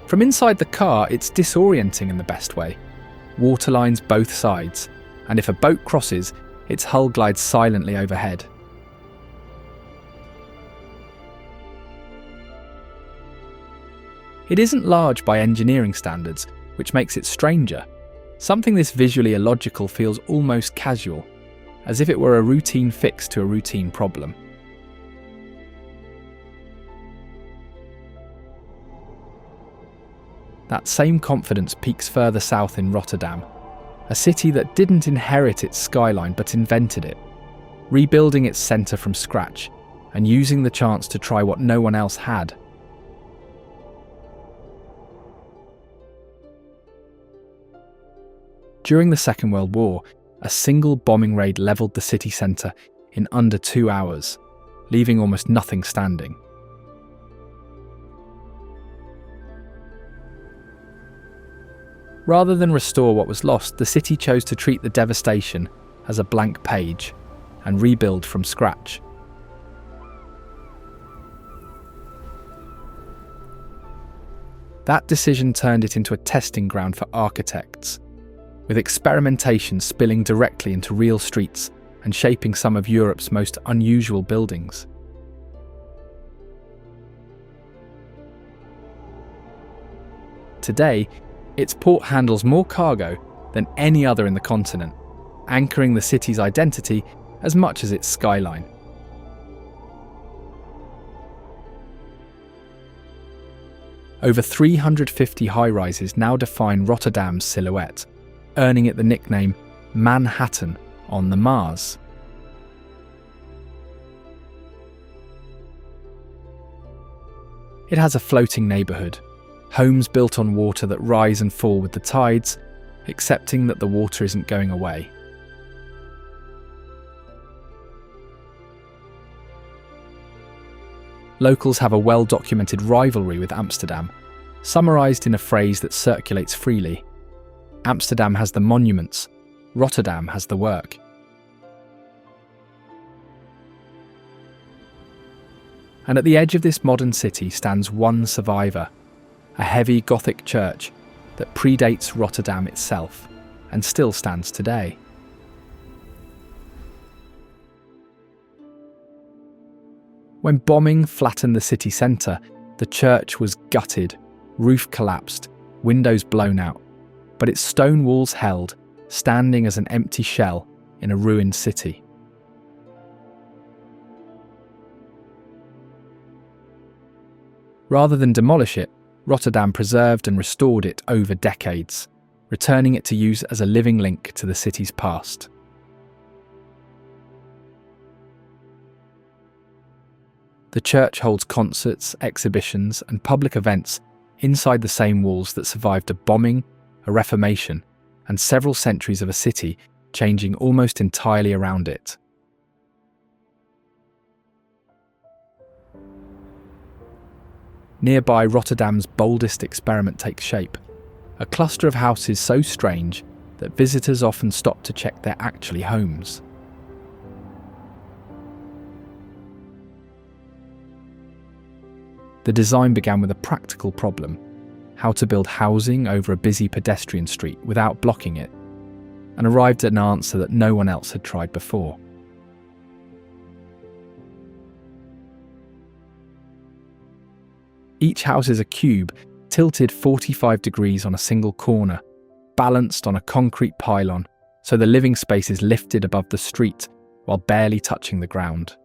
From inside the car, it's disorienting in the best way. Water lines both sides, and if a boat crosses, its hull glides silently overhead. It isn't large by engineering standards, which makes it stranger. Something this visually illogical feels almost casual, as if it were a routine fix to a routine problem. That same confidence peaks further south in Rotterdam, a city that didn't inherit its skyline but invented it, rebuilding its centre from scratch and using the chance to try what no one else had. During the Second World War, a single bombing raid levelled the city centre in under 2 hours, leaving almost nothing standing. Rather than restore what was lost, the city chose to treat the devastation as a blank page and rebuild from scratch. That decision turned it into a testing ground for architects, with experimentation spilling directly into real streets and shaping some of Europe's most unusual buildings. Today, its port handles more cargo than any other in the continent, anchoring the city's identity as much as its skyline. Over 350 high-rises now define Rotterdam's silhouette, earning it the nickname Manhattan on the Mars. It has a floating neighbourhood, homes built on water that rise and fall with the tides, accepting that the water isn't going away. Locals have a well-documented rivalry with Amsterdam, summarised in a phrase that circulates freely. Amsterdam has the monuments, Rotterdam has the work. And at the edge of this modern city stands one survivor, a heavy Gothic church that predates Rotterdam itself and still stands today. When bombing flattened the city centre, the church was gutted, roof collapsed, windows blown out, but its stone walls held, standing as an empty shell in a ruined city. Rather than demolish it, Rotterdam preserved and restored it over decades, returning it to use as a living link to the city's past. The church holds concerts, exhibitions, and public events inside the same walls that survived a bombing, a reformation, and several centuries of a city changing almost entirely around it. Nearby, Rotterdam's boldest experiment takes shape, a cluster of houses so strange that visitors often stop to check they're actually homes. The design began with a practical problem: how to build housing over a busy pedestrian street without blocking it, and arrived at an answer that no one else had tried before. Each house is a cube, tilted 45 degrees on a single corner, balanced on a concrete pylon, so the living space is lifted above the street while barely touching the ground.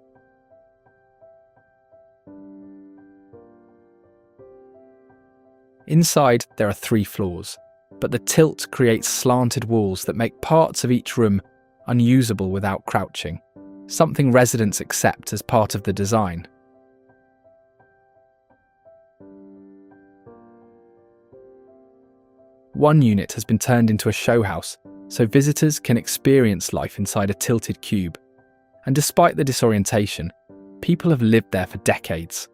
Inside, there are 3 floors, but the tilt creates slanted walls that make parts of each room unusable without crouching, something residents accept as part of the design. One unit has been turned into a show house, so visitors can experience life inside a tilted cube. And despite the disorientation, people have lived there for decades.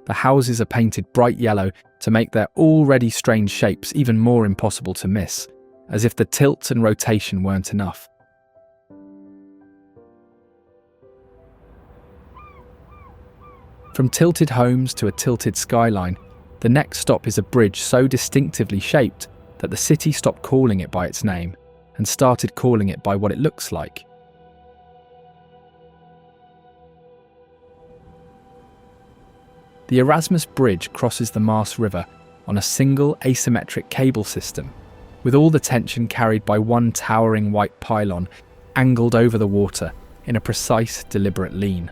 The houses are painted bright yellow to make their already strange shapes even more impossible to miss, as if the tilt and rotation weren't enough. From tilted homes to a tilted skyline, the next stop is a bridge so distinctively shaped that the city stopped calling it by its name and started calling it by what it looks like. The Erasmus Bridge crosses the Maas River on a single asymmetric cable system, with all the tension carried by one towering white pylon angled over the water in a precise, deliberate lean.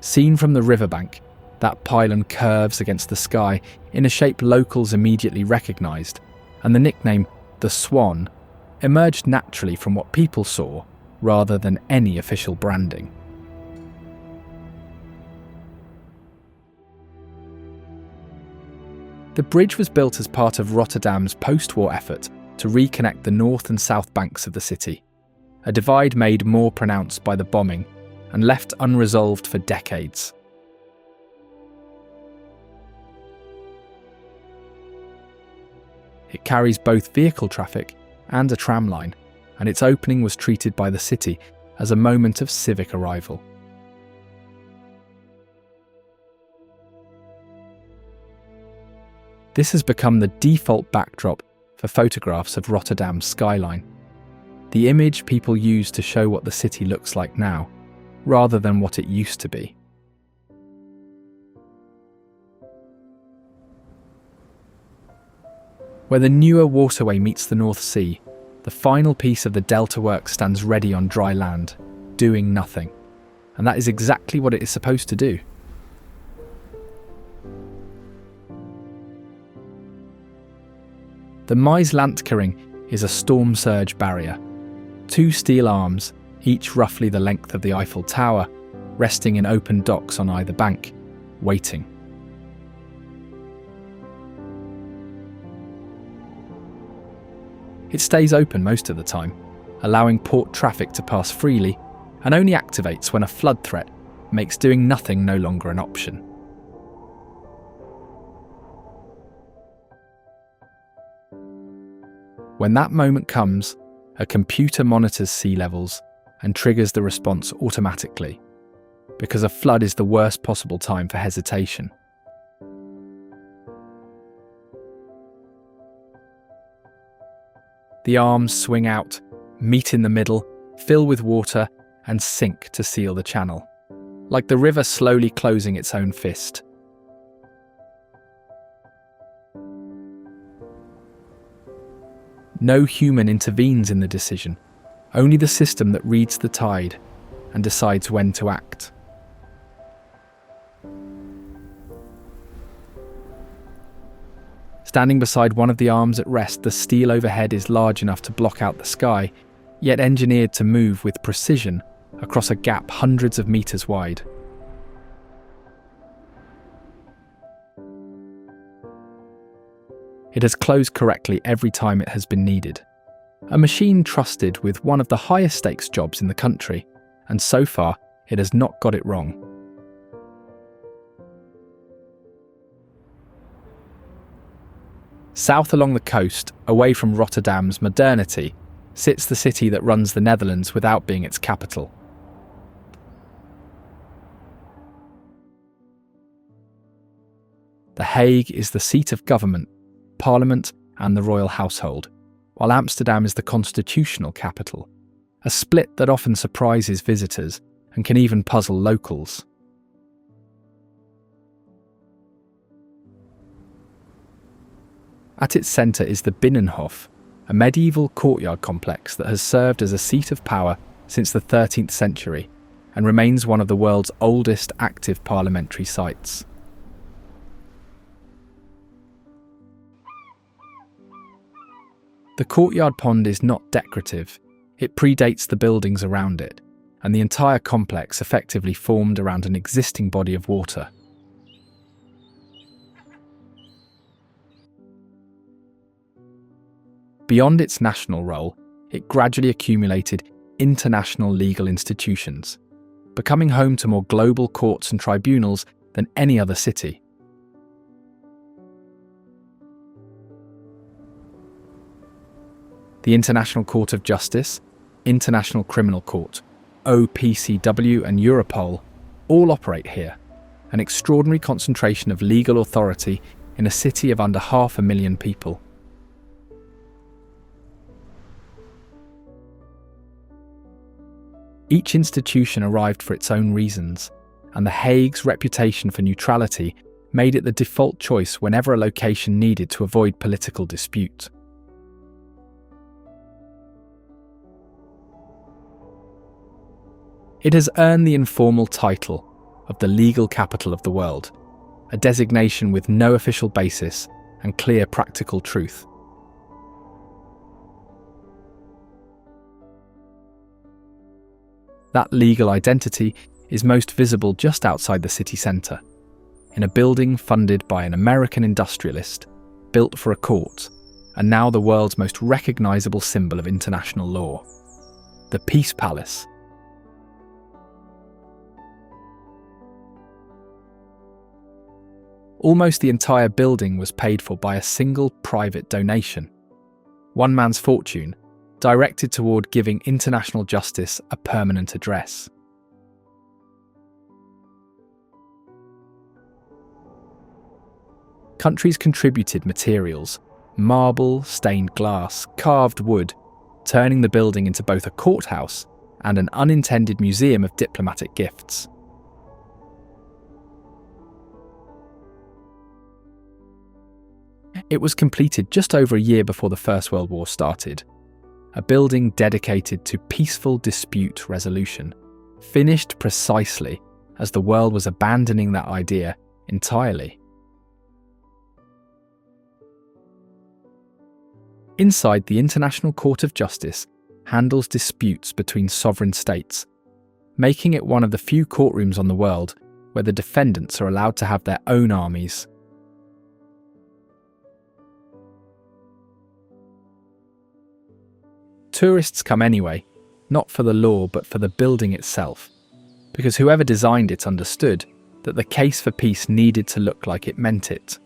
Seen from the riverbank, that pylon curves against the sky in a shape locals immediately recognised, and the nickname the Swan emerged naturally from what people saw rather than any official branding. The bridge was built as part of Rotterdam's post-war effort to reconnect the north and south banks of the city, a divide made more pronounced by the bombing and left unresolved for decades. It carries both vehicle traffic and a tram line, and its opening was treated by the city as a moment of civic arrival. This has become the default backdrop for photographs of Rotterdam's skyline, the image people use to show what the city looks like now, rather than what it used to be. Where the newer waterway meets the North Sea, the final piece of the Delta work stands ready on dry land, doing nothing. And that is exactly what it is supposed to do. The Maislandkering is a storm surge barrier. 2 steel arms, each roughly the length of the Eiffel Tower, resting in open docks on either bank, waiting. It stays open most of the time, allowing port traffic to pass freely, and only activates when a flood threat makes doing nothing no longer an option. When that moment comes, a computer monitors sea levels and triggers the response automatically, because a flood is the worst possible time for hesitation. The arms swing out, meet in the middle, fill with water, and sink to seal the channel, like the river slowly closing its own fist. No human intervenes in the decision, only the system that reads the tide and decides when to act. Standing beside one of the arms at rest, the steel overhead is large enough to block out the sky, yet engineered to move with precision across a gap hundreds of meters wide. It has closed correctly every time it has been needed. A machine trusted with one of the highest stakes jobs in the country, and so far it has not got it wrong. South along the coast, away from Rotterdam's modernity, sits the city that runs the Netherlands without being its capital. The Hague is the seat of government, parliament and the royal household, while Amsterdam is the constitutional capital, a split that often surprises visitors and can even puzzle locals. At its centre is the Binnenhof, a medieval courtyard complex that has served as a seat of power since the 13th century and remains one of the world's oldest active parliamentary sites. The courtyard pond is not decorative, it predates the buildings around it, and the entire complex effectively formed around an existing body of water. Beyond its national role, it gradually accumulated international legal institutions, becoming home to more global courts and tribunals than any other city. The International Court of Justice, International Criminal Court, OPCW and Europol all operate here, an extraordinary concentration of legal authority in a city of under 500,000 people. Each institution arrived for its own reasons, and The Hague's reputation for neutrality made it the default choice whenever a location needed to avoid political dispute. It has earned the informal title of the legal capital of the world, a designation with no official basis and clear practical truth. That legal identity is most visible just outside the city centre, in a building funded by an American industrialist, built for a court, and now the world's most recognisable symbol of international law, the Peace Palace. Almost the entire building was paid for by a single private donation, one man's fortune, directed toward giving international justice a permanent address. Countries contributed materials, marble, stained glass, carved wood, turning the building into both a courthouse and an unintended museum of diplomatic gifts. It was completed just over a year before the First World War started, a building dedicated to peaceful dispute resolution, finished precisely as the world was abandoning that idea entirely. Inside, the International Court of Justice handles disputes between sovereign states, making it one of the few courtrooms on the world where the defendants are allowed to have their own armies. Tourists come anyway, not for the law but for the building itself, because whoever designed it understood that the case for peace needed to look like it meant it.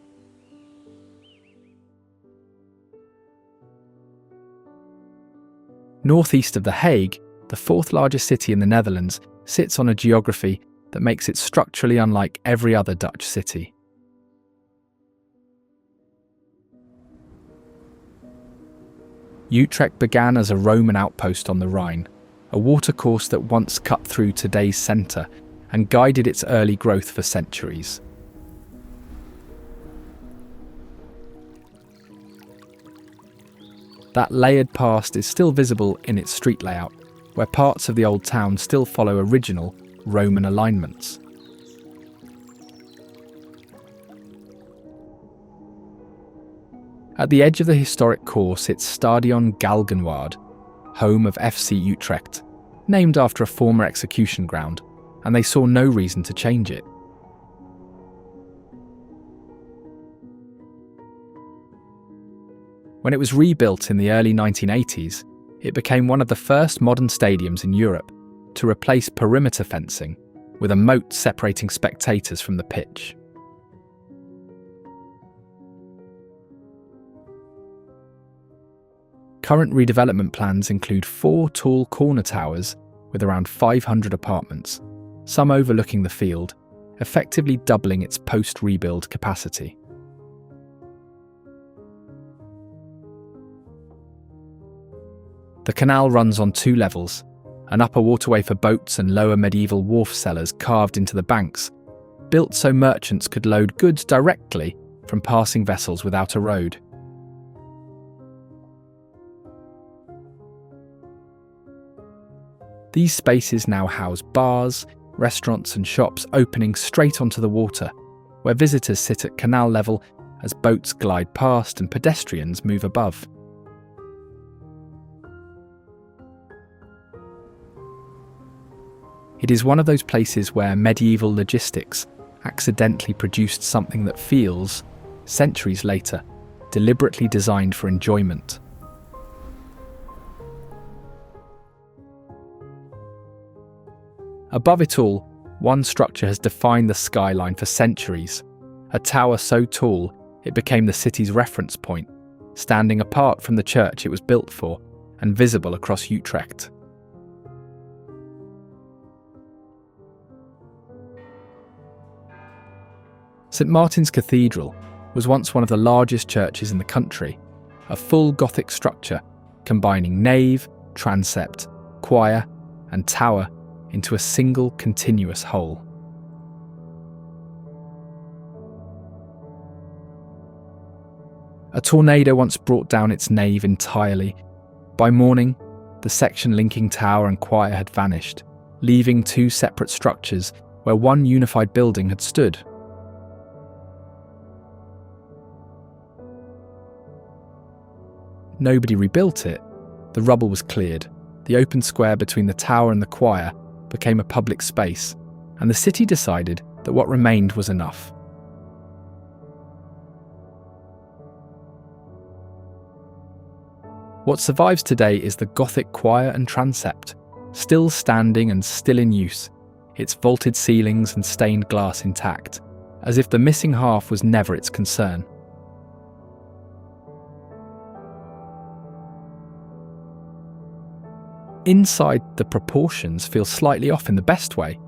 Northeast of The Hague, the fourth largest city in the Netherlands sits on a geography that makes it structurally unlike every other Dutch city. Utrecht began as a Roman outpost on the Rhine, a watercourse that once cut through today's centre and guided its early growth for centuries. That layered past is still visible in its street layout, where parts of the old town still follow original Roman alignments. At the edge of the historic core sits Stadion Galgenwaard, home of FC Utrecht, named after a former execution ground, and they saw no reason to change it. When it was rebuilt in the early 1980s, it became one of the first modern stadiums in Europe to replace perimeter fencing with a moat separating spectators from the pitch. Current redevelopment plans include 4 tall corner towers with around 500 apartments, some overlooking the field, effectively doubling its post-rebuild capacity. The canal runs on 2 levels, an upper waterway for boats and lower medieval wharf cellars carved into the banks, built so merchants could load goods directly from passing vessels without a road. These spaces now house bars, restaurants and shops opening straight onto the water, where visitors sit at canal level as boats glide past and pedestrians move above. It is one of those places where medieval logistics accidentally produced something that feels, centuries later, deliberately designed for enjoyment. Above it all, one structure has defined the skyline for centuries, a tower so tall it became the city's reference point, standing apart from the church it was built for and visible across Utrecht. St Martin's Cathedral was once one of the largest churches in the country, a full Gothic structure combining nave, transept, choir and tower into a single continuous whole. A tornado once brought down its nave entirely. By morning, the section linking tower and choir had vanished, leaving 2 separate structures where one unified building had stood. Nobody rebuilt it. The rubble was cleared. The open square between the tower and the choir became a public space, and the city decided that what remained was enough. What survives today is the Gothic choir and transept, still standing and still in use, its vaulted ceilings and stained glass intact, as if the missing half was never its concern. Inside, the proportions feel slightly off in the best way.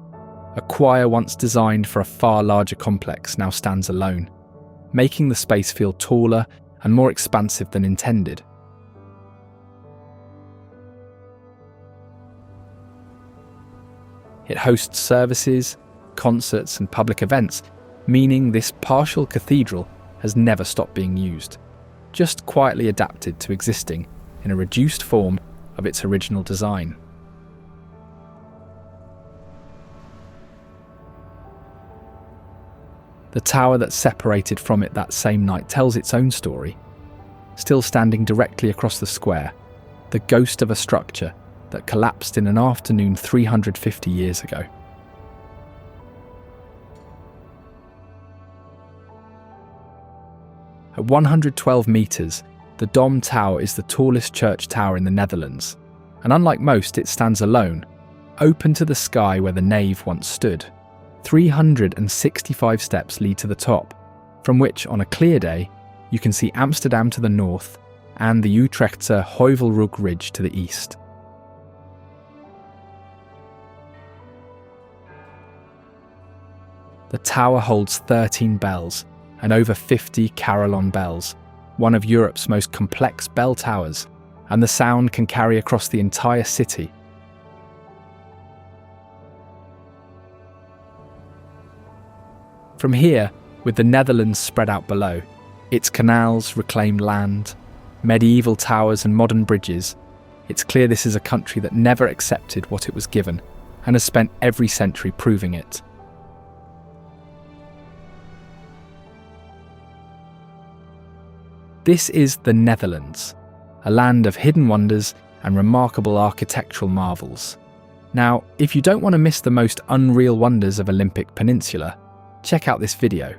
A choir once designed for a far larger complex now stands alone, making the space feel taller and more expansive than intended. It hosts services, concerts and public events, meaning this partial cathedral has never stopped being used, just quietly adapted to existing in a reduced form of its original design. The tower that separated from it that same night tells its own story. Still standing directly across the square, the ghost of a structure that collapsed in an afternoon 350 years ago. At 112 metres, the Dom Tower is the tallest church tower in the Netherlands, and unlike most, it stands alone, open to the sky where the nave once stood. 365 steps lead to the top, from which, on a clear day, you can see Amsterdam to the north and the Utrechtse Heuvelrug Ridge to the east, The tower holds 13 bells and over 50 carillon bells, one of Europe's most complex bell towers, and the sound can carry across the entire city. From here, with the Netherlands spread out below, its canals, reclaimed land, medieval towers and modern bridges, it's clear this is a country that never accepted what it was given and has spent every century proving it. This is the Netherlands, a land of hidden wonders and remarkable architectural marvels. Now, if you don't want to miss the most unreal wonders of Olympic Peninsula, check out this video.